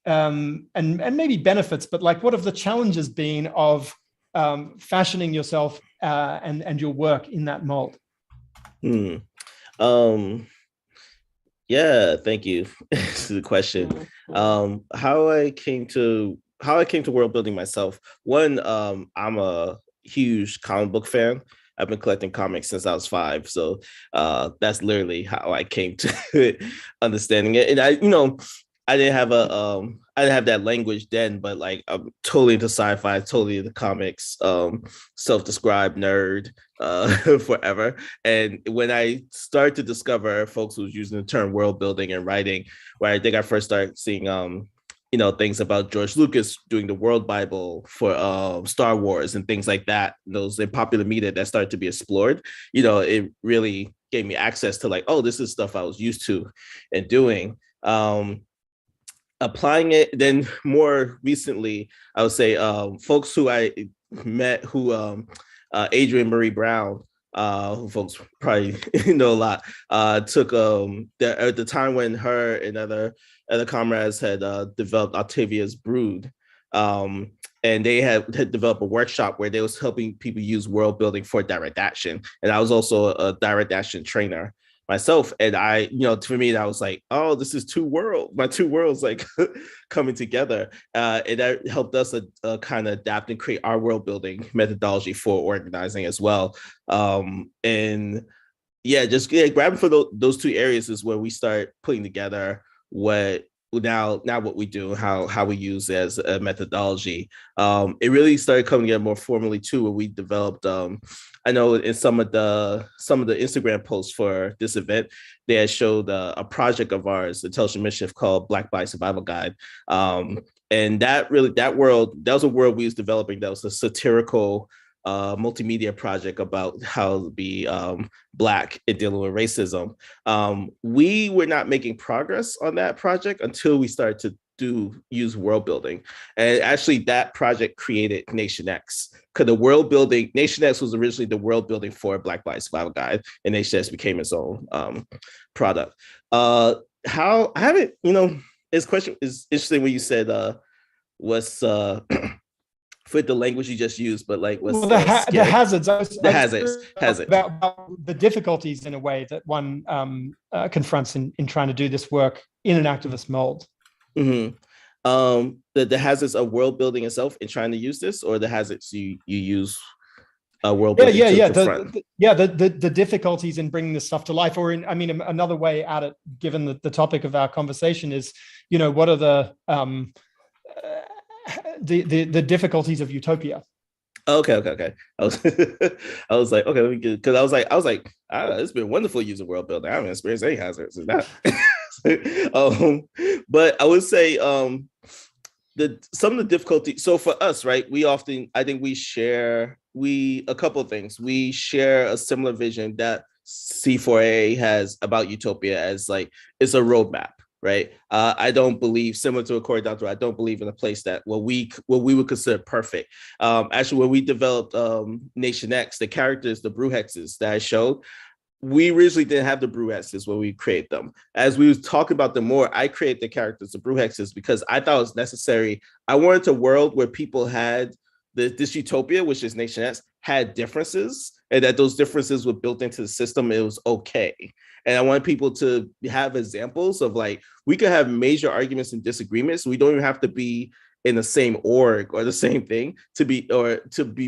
and maybe benefits, but like what have the challenges been of fashioning yourself and your work in that mold? Yeah, thank you for the question. How I came to world building myself. One, I'm a huge comic book fan. I've been collecting comics since I was 5. So that's literally how I came to understanding it. And I didn't have that language then, but like I'm totally into sci-fi, totally into comics, self-described nerd forever. And when I started to discover folks who was using the term world building and writing, where I think I first started seeing things about George Lucas doing the World Bible for Star Wars and things like that, those in popular media that started to be explored, it really gave me access to like, oh, this is stuff I was used to and doing. Applying it, then more recently, I would say folks who I met who Adrienne Marie Brown, who folks probably know a lot, took at the time when her and other comrades had developed Octavia's Brood, and they had developed a workshop where they was helping people use world building for direct action. And I was also a direct action trainer myself. And I, for me, that was like, oh, this is my two worlds like coming together. And that helped us kind of adapt and create our world building methodology for organizing as well. And yeah, grabbing for those 2 areas is where we start putting together what we do, how we use it as a methodology. It really started coming together more formally too, when we developed, I know in some of the Instagram posts for this event, they had showed a project of ours, Intelligent Mischief, called Black Body Survival Guide. And that was a world we was developing that was a satirical multimedia project about how to be Black and dealing with racism. We were not making progress on that project until we started to use world building. And actually that project created Nation X. Because the world building, Nation X was originally the world building for Black Body Survival Guide, and Nation X became its own product. How I haven't, this question is interesting when you said what's for the language you just used, but like what's the hazards. The hazards about the difficulties in a way that one confronts in trying to do this work in an activist mold. Mm-hmm. The hazards of world building itself in trying to use this, or the hazards you use world building to confront? The difficulties in bringing this stuff to life, or another way at it, given the topic of our conversation is, what are the difficulties of utopia? Okay. I was like, okay, let me get, because I was like, it's been wonderful using world building. I haven't experienced any hazards in that. But I would say some of the difficulty. So for us, right, I think we share a couple of things. We share a similar vision that C4A has about utopia as like it's a roadmap. Right. I don't believe, similar to a Cory Doctorow, I don't believe in a place that what we would consider perfect. Actually, when we developed Nation X, the characters, the Brewhexes that I showed, we originally didn't have the Brewhexes when we created them. As we was talking about them more, I created the characters, the Brewhexes, because I thought it was necessary. I wanted a world where people had this utopia, which is Nation X, had differences, and that those differences were built into the system. It was okay. And I want people to have examples of like, we could have major arguments and disagreements. We don't even have to be in the same org or the same thing to be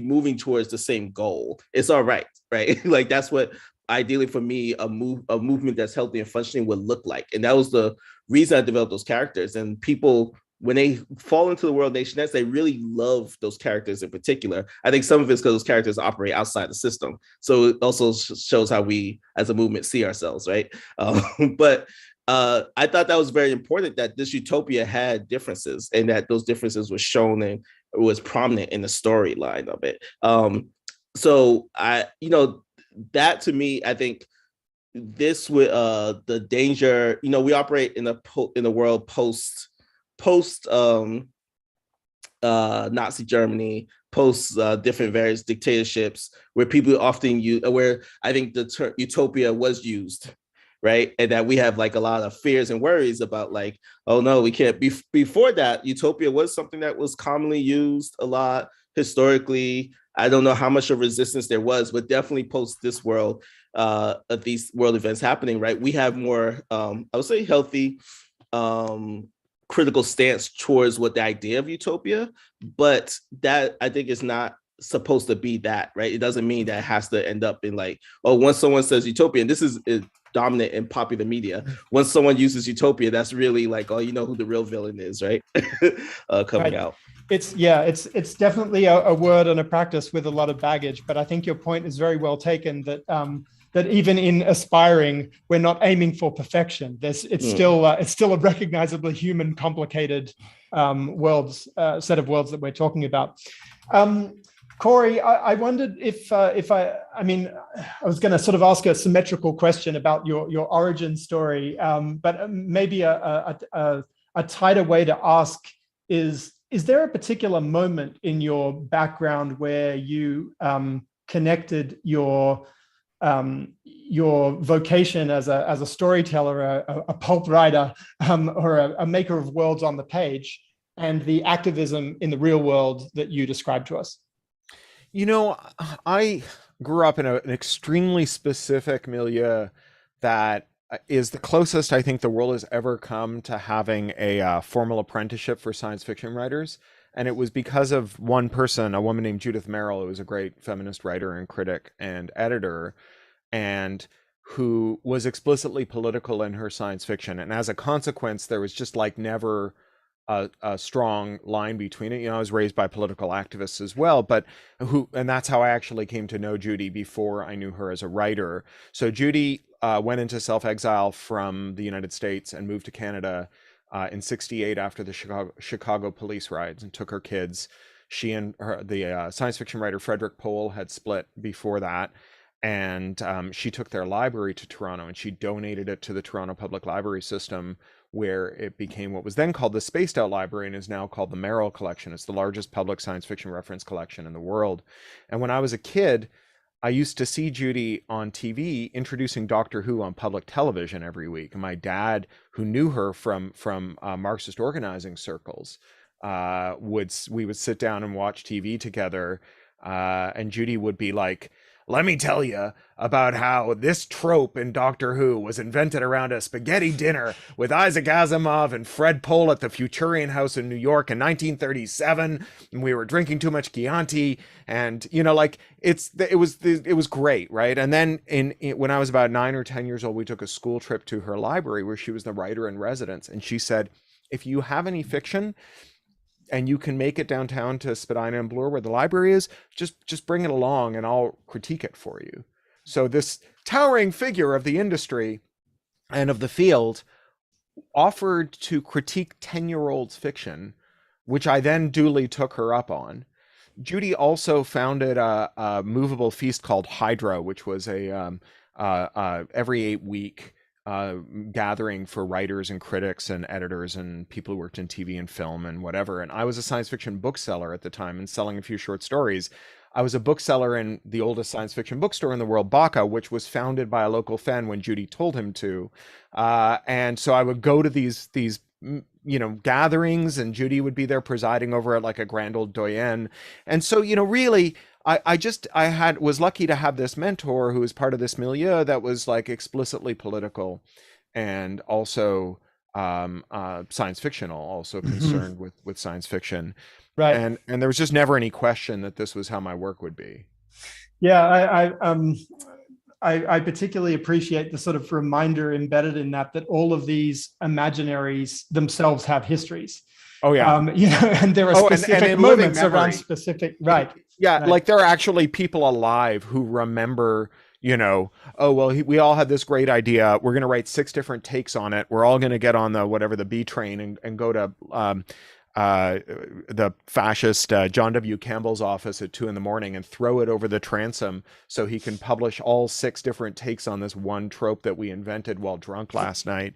moving towards the same goal. It's all right, right? Like that's what ideally for me, a movement that's healthy and functioning would look like. And that was the reason I developed those characters. And people, when they fall into the world of Nation X, they really love those characters in particular. I think some of it's because those characters operate outside the system. So it also shows how we as a movement see ourselves, right? But I thought that was very important that this utopia had differences and that those differences were shown and was prominent in the storyline of it. So that to me, I think this with the danger, we operate in a world post Nazi Germany, post different various dictatorships, where people often use, where I think the term utopia was used, right? And that we have like a lot of fears and worries about like, oh no, we can't. Before that, utopia was something that was commonly used a lot historically. I don't know how much of resistance there was, but definitely post this world, of these world events happening, right? We have more, I would say, healthy, critical stance towards what the idea of utopia, but that I think is not supposed to be that, right? It doesn't mean that it has to end up in like, oh, once someone says utopia, and this is dominant in popular media, once someone uses utopia, that's really like, oh, you know who the real villain is, right? Coming out. It's definitely a word and a practice with a lot of baggage, but I think your point is very well taken that that even in aspiring, we're not aiming for perfection. It's still a recognizably human, complicated set of worlds that we're talking about. Cory, I wondered if I was going to sort of ask a symmetrical question about your origin story, but maybe a tighter way to ask is there a particular moment in your background where you connected your vocation as a storyteller, a pulp writer, or a maker of worlds on the page, and the activism in the real world that you described to us? I grew up in an extremely specific milieu that is the closest I think the world has ever come to having a formal apprenticeship for science fiction writers. And it was because of one person, a woman named Judith Merrill, who was a great feminist writer and critic and editor, and who was explicitly political in her science fiction. And as a consequence, there was just like never a strong line between it. I was raised by political activists as well, and that's how I actually came to know Judy before I knew her as a writer. So Judy went into self-exile from the United States and moved to Canada in '68 after the Chicago police riots, and took her kids. She and the science fiction writer Frederick Pohl had split before that. And she took their library to Toronto, and she donated it to the Toronto Public Library System, where it became what was then called the Spaced Out Library and is now called the Merrill Collection. It's the largest public science fiction reference collection in the world. And when I was a kid, I used to see Judy on TV introducing Doctor Who on public television every week. And my dad, who knew her from Marxist organizing circles, we would sit down and watch TV together, and Judy would be like, "Let me tell you about how this trope in Doctor Who was invented around a spaghetti dinner with Isaac Asimov and Fred Pohl at the Futurian House in New York in 1937, and we were drinking too much Chianti, and like it was great, right?" And then when I was about 9 or 10 years old, we took a school trip to her library where she was the writer in residence, and she said, "If you have any fiction and you can make it downtown to Spadina and Bloor where the library is, just bring it along and I'll critique it for you." So this towering figure of the industry and of the field offered to critique 10-year-olds fiction, which I then duly took her up on. Judy also founded a movable feast called Hydra, which was a every 8-week gathering for writers and critics and editors and people who worked in TV and film and whatever. And I was a science fiction bookseller at the time and selling a few short stories. I was a bookseller in the oldest science fiction bookstore in the world, Baca, which was founded by a local fan when Judy told him to. And so I would go to these gatherings, and Judy would be there presiding over it like a grand old doyen. And so, really, I was lucky to have this mentor who was part of this milieu that was like explicitly political and also science fictional, also concerned with science fiction. Right. And there was just never any question that this was how my work would be. Yeah, I particularly appreciate the sort of reminder embedded in that all of these imaginaries themselves have histories. Oh yeah. And there are specific moments around specific, right. Yeah, right. Like there are actually people alive who remember, oh, well, we all had this great idea. We're going to write 6 different takes on it. We're all going to get on the B train and go to the fascist John W. Campbell's office at 2 a.m. and throw it over the transom so he can publish all 6 different takes on this one trope that we invented while drunk last night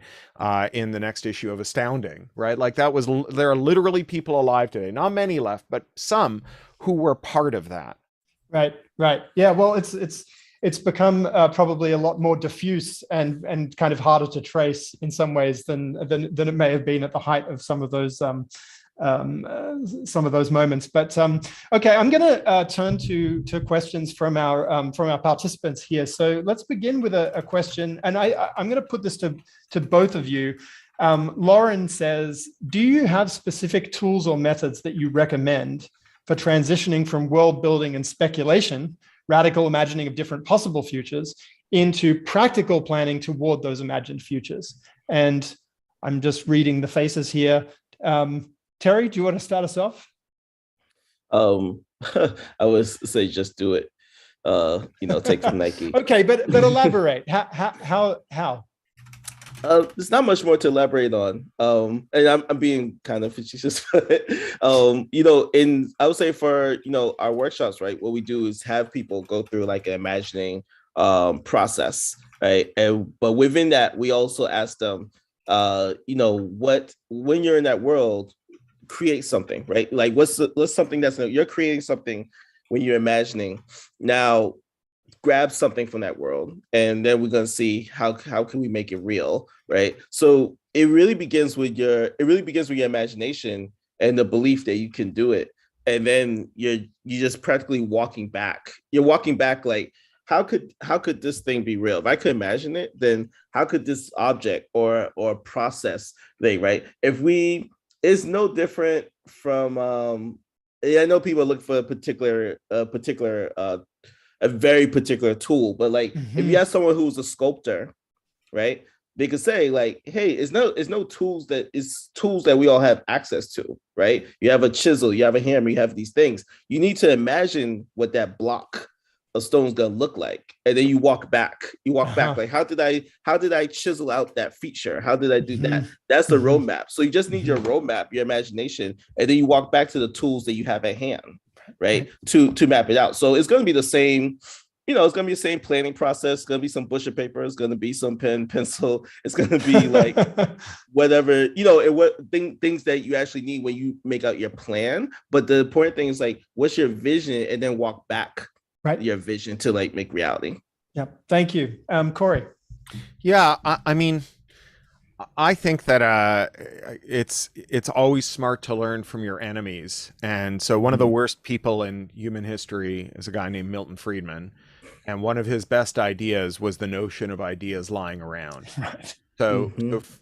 in the next issue of Astounding, right? Like there are literally people alive today, not many left, but some who were part of that. Right. Yeah, well, it's become probably a lot more diffuse and kind of harder to trace in some ways than it may have been at the height of some of those moments. But okay, I'm going to turn to questions from our participants here. So let's begin with a question, and I'm going to put this to both of you. Lauren says, do you have specific tools or methods that you recommend for transitioning from world building and speculation, radical imagining of different possible futures, into practical planning toward those imagined futures? And I'm just reading the faces here. Terry, do you want to start us off? I would say just do it. Take from Nike. Okay, but elaborate. How? There's not much more to elaborate on. And I'm being kind of facetious, but I would say for our workshops, right, what we do is have people go through like an imagining process, right? But within that, we also ask them, when you're in that world, create something, right? Like what's something you're creating something when you're imagining. Now grab something from that world, and then we're going to see how can we make it real, right? So it really begins with your imagination and the belief that you can do it, and then you're just practically walking back. You're walking back like, how could this thing be real? If I could imagine it, then how could this object or process thing, right? It's no different from I know people look for a very particular tool, but like if you have someone who's a sculptor, right, they could say like, hey, it's no tools that we all have access to, right? You have a chisel, you have a hammer, you have these things. You need to imagine what that block a stone's gonna look like, and then you walk back. Like, how did I chisel out that feature? How did I do that? That's the roadmap. So you just need your roadmap, your imagination, and then you walk back to the tools that you have at hand, right? To map it out. So it's gonna be the same. It's going to be the same planning process. It's going to be some butcher paper. It's going to be some pen, pencil. It's going to be like whatever, things that you actually need when you make out your plan. But the important thing is like, what's your vision? And then walk back your vision to like make reality. Yeah. Thank you. Corey. Yeah. I mean, I think that it's always smart to learn from your enemies. And so one of the worst people in human history is a guy named Milton Friedman. And one of his best ideas was the notion of ideas lying around. Right. So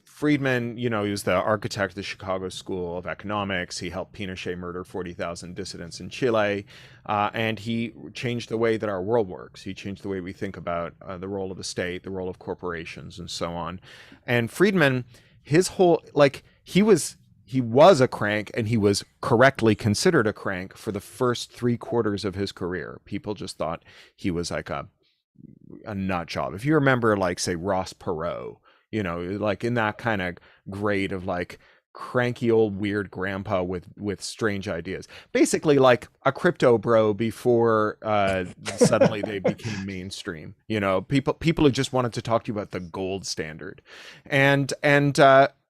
Friedman, he was the architect of the Chicago School of Economics. He helped Pinochet murder 40,000 dissidents in Chile. And he changed the way that our world works. He changed the way we think about the role of the state, the role of corporations, and so on. And Friedman, his whole, he was a crank, and he was correctly considered a crank for the first 3/4 of his career. People just thought he was like a nut job. If you remember, say Ross Perot, in that kind of grade of cranky old weird grandpa with strange ideas, basically like a crypto bro before suddenly they became mainstream. People who just wanted to talk to you about the gold standard, and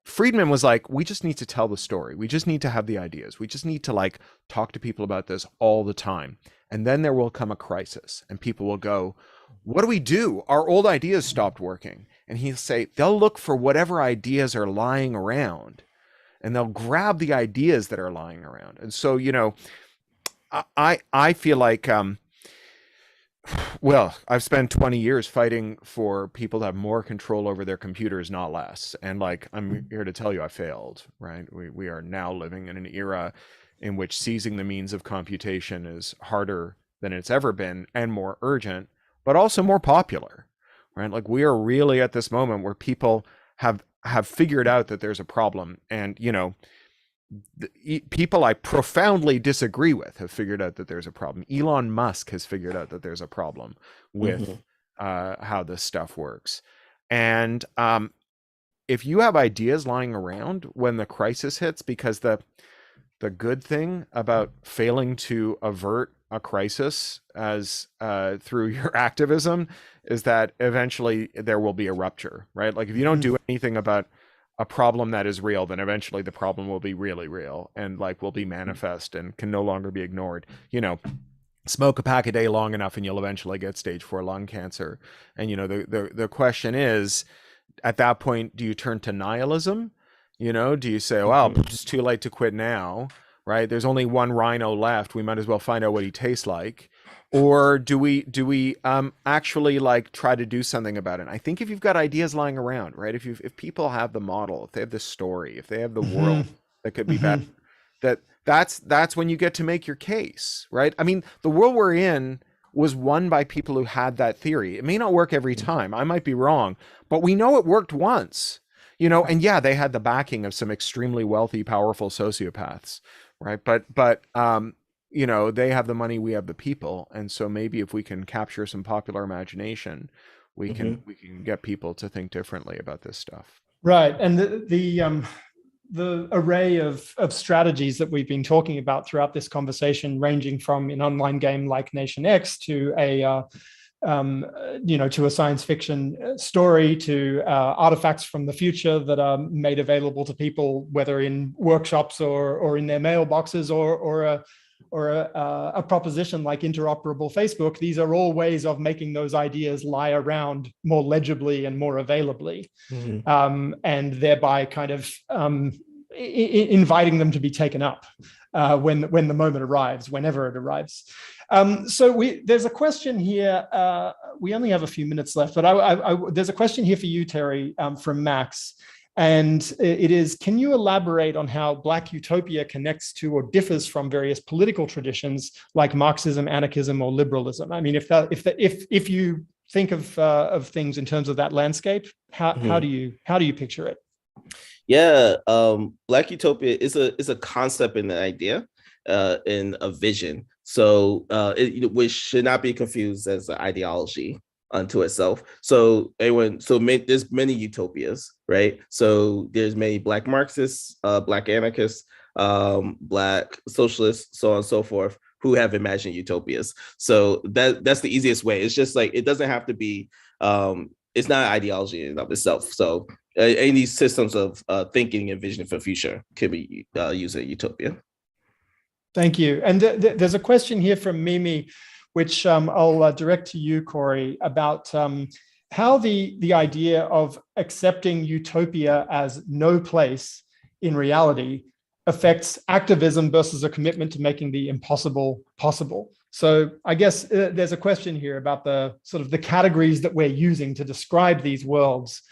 Friedman was like, we just need to tell the story. We just need to have the ideas. We just need to talk to people about this all the time. And then there will come a crisis and people will go, what do we do? Our old ideas stopped working. And he'll say, they'll look for whatever ideas are lying around and they'll grab the ideas that are lying around. And so, I feel like, I've spent 20 years fighting for people to have more control over their computers, not less. And I'm here to tell you, I failed, right? We are now living in an era in which seizing the means of computation is harder than it's ever been and more urgent, but also more popular, right? We are really at this moment where people have figured out that there's a problem. And, people I profoundly disagree with have figured out that there's a problem. Elon Musk has figured out that there's a problem with how this stuff works. And if you have ideas lying around when the crisis hits, because the good thing about failing to avert a crisis as through your activism is that eventually there will be a rupture, right? If you don't do anything about a problem that is real, then eventually the problem will be really real and will be manifest and can no longer be ignored. Smoke a pack a day long enough and you'll eventually get stage 4 lung cancer. And the question is, at that point, do you turn to nihilism? Do you say, well, it's too late to quit now, right? There's only one rhino left. We might as well find out what he tastes like. Or do we actually try to do something about it? I think if you've got ideas lying around, right? If people have the model, if they have the story, if they have the world that could be better, that's when you get to make your case, right? I mean, the world we're in was won by people who had that theory. It may not work every time. I might be wrong, but we know it worked once, and yeah, they had the backing of some extremely wealthy, powerful sociopaths, right? But they have the money, we have the people. And so maybe if we can capture some popular imagination, we can get people to think differently about this stuff. Right. And the array of strategies that we've been talking about throughout this conversation, ranging from an online game like Nation X to to a science fiction story, to artifacts from the future that are made available to people, whether in workshops or in their mailboxes or a proposition like interoperable Facebook. These are all ways of making those ideas lie around more legibly and more availably, and thereby kind of inviting them to be taken up when the moment arrives, whenever it arrives. So there's a question here. We only have a few minutes left, but there's a question here for you, Terry, from Max. And it is, can you elaborate on how Black Utopia connects to or differs from various political traditions like Marxism, Anarchism, or Liberalism? I mean, if you think of things in terms of that landscape, how do you picture it? Yeah, Black Utopia is a concept and an idea, and a vision. So which should not be confused as an ideology unto itself. So there's many utopias, right? So there's many Black Marxists, Black anarchists, Black socialists, so on and so forth, who have imagined utopias. So that's the easiest way. It's just like, it doesn't have to be, it's not an ideology in and of itself. So any systems of thinking and vision for the future can be used as utopia. Thank you. And there's a question here from Mimi, which I'll direct to you, Corey, about how the idea of accepting utopia as no place in reality affects activism versus a commitment to making the impossible possible. So I guess there's a question here about the sort of the categories that we're using to describe these worlds.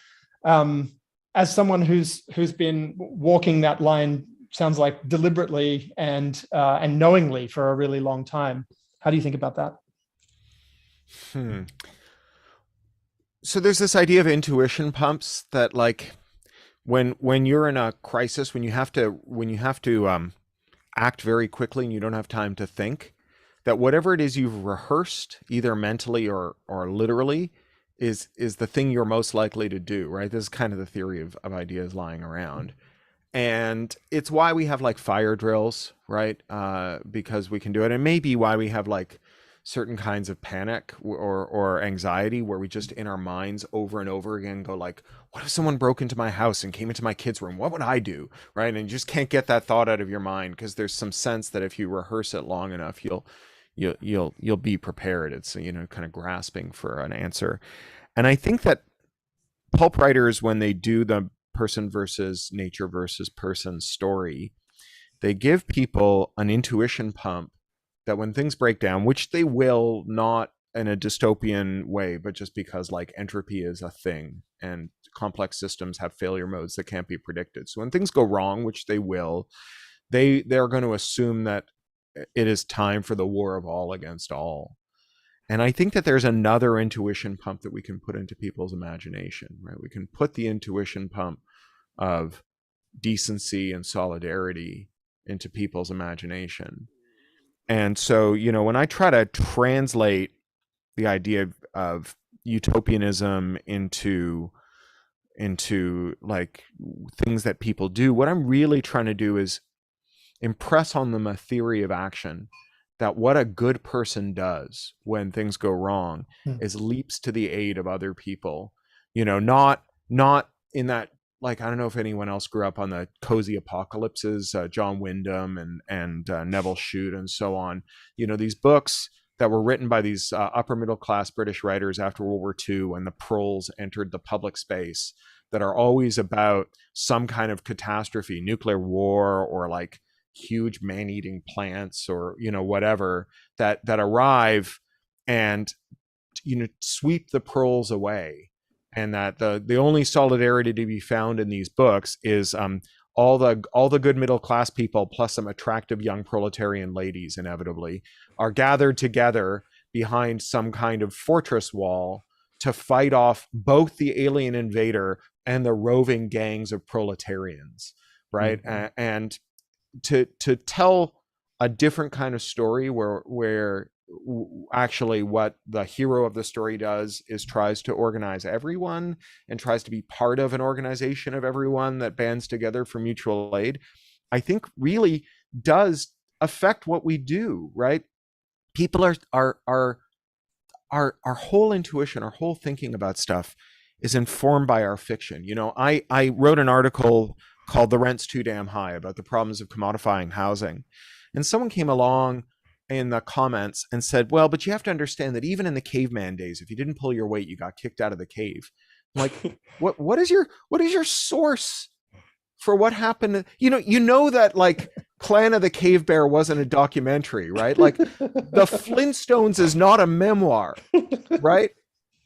As someone who's been walking that line, sounds like deliberately and knowingly for a really long time, how do you think about that? So there's this idea of intuition pumps that, like, when you're in a crisis, when you have to act very quickly and you don't have time to think, that whatever it is you've rehearsed, either mentally or literally, is the thing you're most likely to do, right? This is kind of the theory of ideas lying around. And it's why we have like fire drills, right? Because we can do it. And maybe why we have like certain kinds of panic or anxiety, where we just in our minds over and over again go like, what if someone broke into my house and came into my kid's room? What would I do? Right? And you just can't get that thought out of your mind, because there's some sense that if you rehearse it long enough, you'll be prepared. It's, kind of grasping for an answer. And I think that pulp writers, when they do the person versus nature versus person story, they give people an intuition pump that when things break down, which they will, not in a dystopian way, but just because like entropy is a thing and complex systems have failure modes that can't be predicted. So when things go wrong, which they will, they're going to assume that it is time for the war of all against all. And I think that there's another intuition pump that we can put into people's imagination, right? We can put the intuition pump of decency and solidarity into people's imagination. And so, when I try to translate the idea of utopianism into like things that people do, what I'm really trying to do is impress on them a theory of action, that what a good person does when things go wrong is leaps to the aid of other people, not in that, like, I don't know if anyone else grew up on the cozy apocalypses, John Wyndham and Neville Shute and so on. These books that were written by these upper middle class British writers after World War II, when the proles entered the public space, that are always about some kind of catastrophe, nuclear war, or like huge man-eating plants, or whatever, that arrive and sweep the proles away. And that the only solidarity to be found in these books is all the good middle class people, plus some attractive young proletarian ladies, inevitably, are gathered together behind some kind of fortress wall to fight off both the alien invader and the roving gangs of proletarians, right? Mm-hmm. And to tell a different kind of story where actually what the hero of the story does is tries to organize everyone and tries to be part of an organization of everyone that bands together for mutual aid, I think really does affect what we do, right? People our whole intuition, our whole thinking about stuff is informed by our fiction. I wrote an article called "The Rent's Too Damn High" about the problems of commodifying housing. And someone came along in the comments and said, well, but you have to understand that even in the caveman days, if you didn't pull your weight, you got kicked out of the cave. I'm like, what is your source for what happened? That like Clan of the Cave Bear wasn't a documentary, right? Like the Flintstones is not a memoir, right?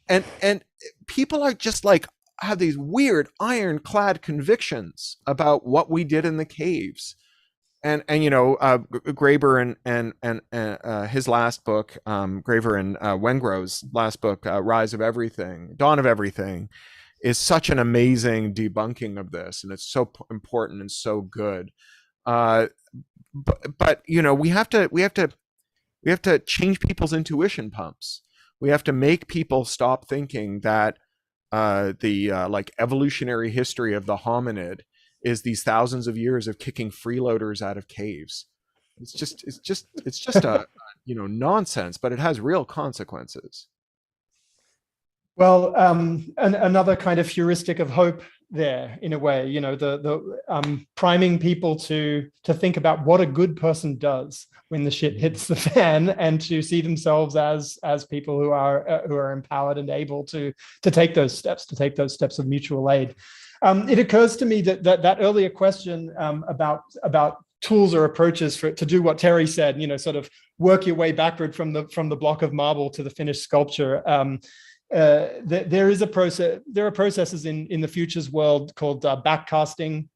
And people are just like, have these weird ironclad convictions about what we did in the caves. And Graeber and his last book, Graeber and Wengrow's last book, Rise of Everything, Dawn of Everything, is such an amazing debunking of this, and it's so important and so good. But we have to We have to change people's intuition pumps. We have to make people stop thinking that like evolutionary history of the hominid is these thousands of years of kicking freeloaders out of caves. It's just a nonsense, but it has real consequences. Well, another kind of heuristic of hope there, in a way, the priming people to think about what a good person does when the shit hits the fan, and to see themselves as people who are empowered and able to take those steps of mutual aid. It occurs to me that earlier question about tools or approaches to do what Terry said, sort of work your way backward from the block of marble to the finished sculpture. There are processes in the futures world called backcasting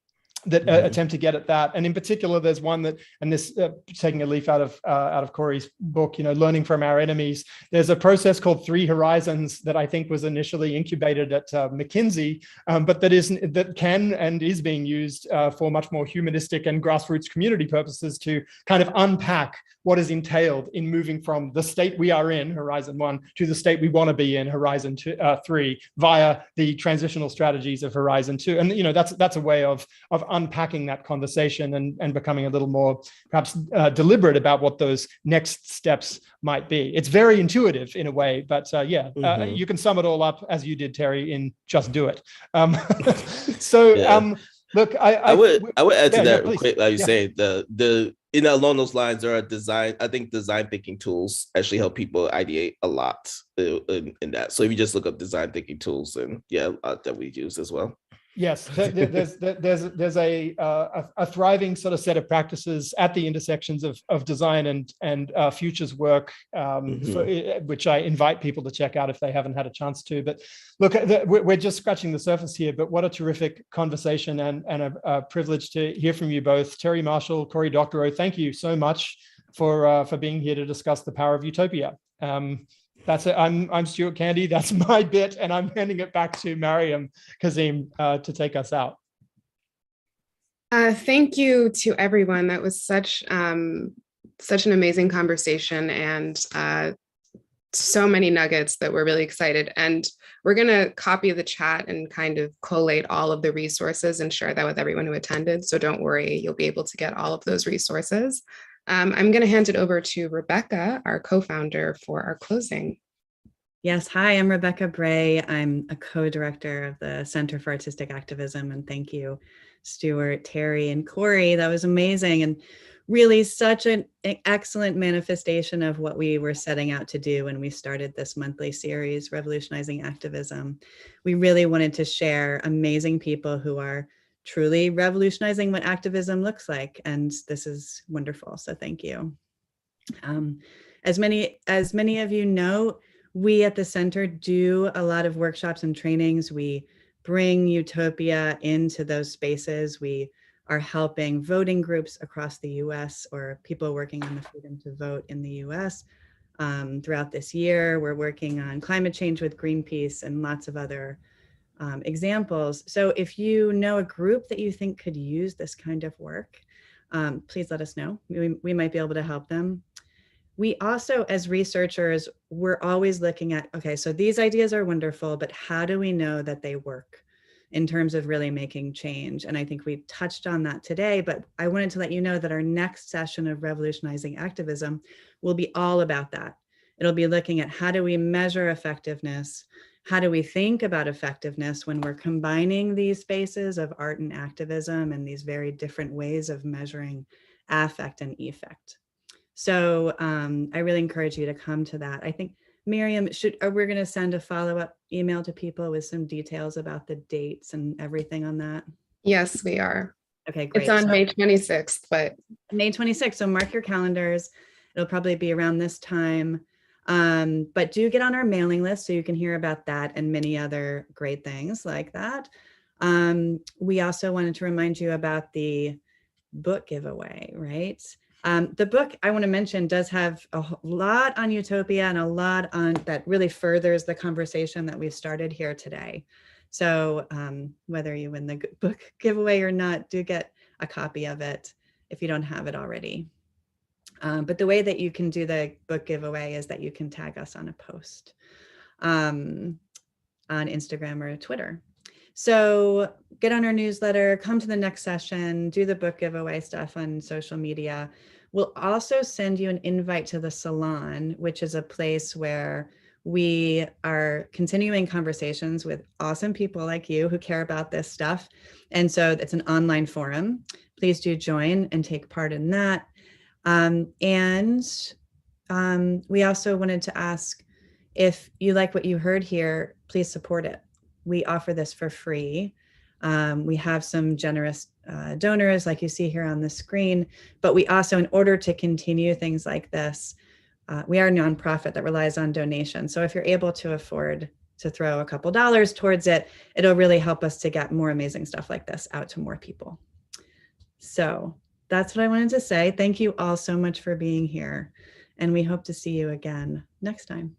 that attempt to get at that, and in particular, there's one that, and this taking a leaf out of Corey's book, learning from our enemies. There's a process called 3 Horizons that I think was initially incubated at McKinsey, but that can and is being used for much more humanistic and grassroots community purposes to kind of unpack what is entailed in moving from the state we are in, Horizon 1, to the state we want to be in, Horizon 3, via the transitional strategies of Horizon 2. And that's a way of unpacking that conversation and becoming a little more perhaps deliberate about what those next steps might be. It's very intuitive in a way, but you can sum it all up as you did, Terry, in just do it. Look, I would add to that real quick, like you say, along those lines, there are design thinking tools actually help people ideate a lot in that. So if you just look up design thinking tools, and that we use as well. Yes, there's a thriving sort of set of practices at the intersections of design and futures work, which I invite people to check out if they haven't had a chance to. But look, we're just scratching the surface here, but what a terrific conversation and a privilege to hear from you both. Terry Marshall, Corey Doctorow, thank you so much for being here to discuss the power of Utopia. That's it. I'm Stuart Candy. That's my bit, and I'm handing it back to Mariam Kazim to take us out. Thank you to everyone. That was such an amazing conversation, and so many nuggets that we're really excited. And we're going to copy the chat and kind of collate all of the resources and share that with everyone who attended. So don't worry, you'll be able to get all of those resources. I'm going to hand it over to Rebecca, our co-founder, for our closing. Yes, hi, I'm Rebecca Bray. I'm a co-director of the Center for Artistic Activism, and thank you, Stuart, Terry, and Corey. That was amazing, and really such an excellent manifestation of what we were setting out to do when we started this monthly series, Revolutionizing Activism. We really wanted to share amazing people who are truly revolutionizing what activism looks like. And this is wonderful. So thank you. As many of you know, we at the center do a lot of workshops and trainings. We bring Utopia into those spaces. We are helping voting groups across the US, or people working on the freedom to vote in the US. Throughout this year, we're working on climate change with Greenpeace and lots of other examples. So if you know a group that you think could use this kind of work, please let us know. We might be able to help them. We also, as researchers, we're always looking at, okay, so these ideas are wonderful, but how do we know that they work in terms of really making change? And I think we touched on that today, but I wanted to let you know that our next session of Revolutionizing Activism will be all about that. It'll be looking at how do we measure effectiveness. How do we think about effectiveness when we're combining these spaces of art and activism and these very different ways of measuring affect and effect? So I really encourage you to come to that. I think, Miriam, we're going to send a follow-up email to people with some details about the dates and everything on that? Yes, we are. Okay, great. It's on May 26th, but May 26th. So mark your calendars. It'll probably be around this time. But do get on our mailing list so you can hear about that and many other great things like that. We also wanted to remind you about the book giveaway, right? The book, I want to mention, does have a lot on Utopia and a lot on that really furthers the conversation that we've started here today. So whether you win the book giveaway or not, do get a copy of it if you don't have it already. But the way that you can do the book giveaway is that you can tag us on a post on Instagram or Twitter. So get on our newsletter, come to the next session, do the book giveaway stuff on social media. We'll also send you an invite to the Salon, which is a place where we are continuing conversations with awesome people like you who care about this stuff. And so it's an online forum. Please do join and take part in that. We also wanted to ask, if you like what you heard here, please support it. We offer this for free. We have some generous donors like you see here on the screen, but we also, in order to continue things like this, we are a nonprofit that relies on donations. So if you're able to afford to throw a couple dollars towards it, it'll really help us to get more amazing stuff like this out to more people. So that's what I wanted to say. Thank you all so much for being here, and we hope to see you again next time.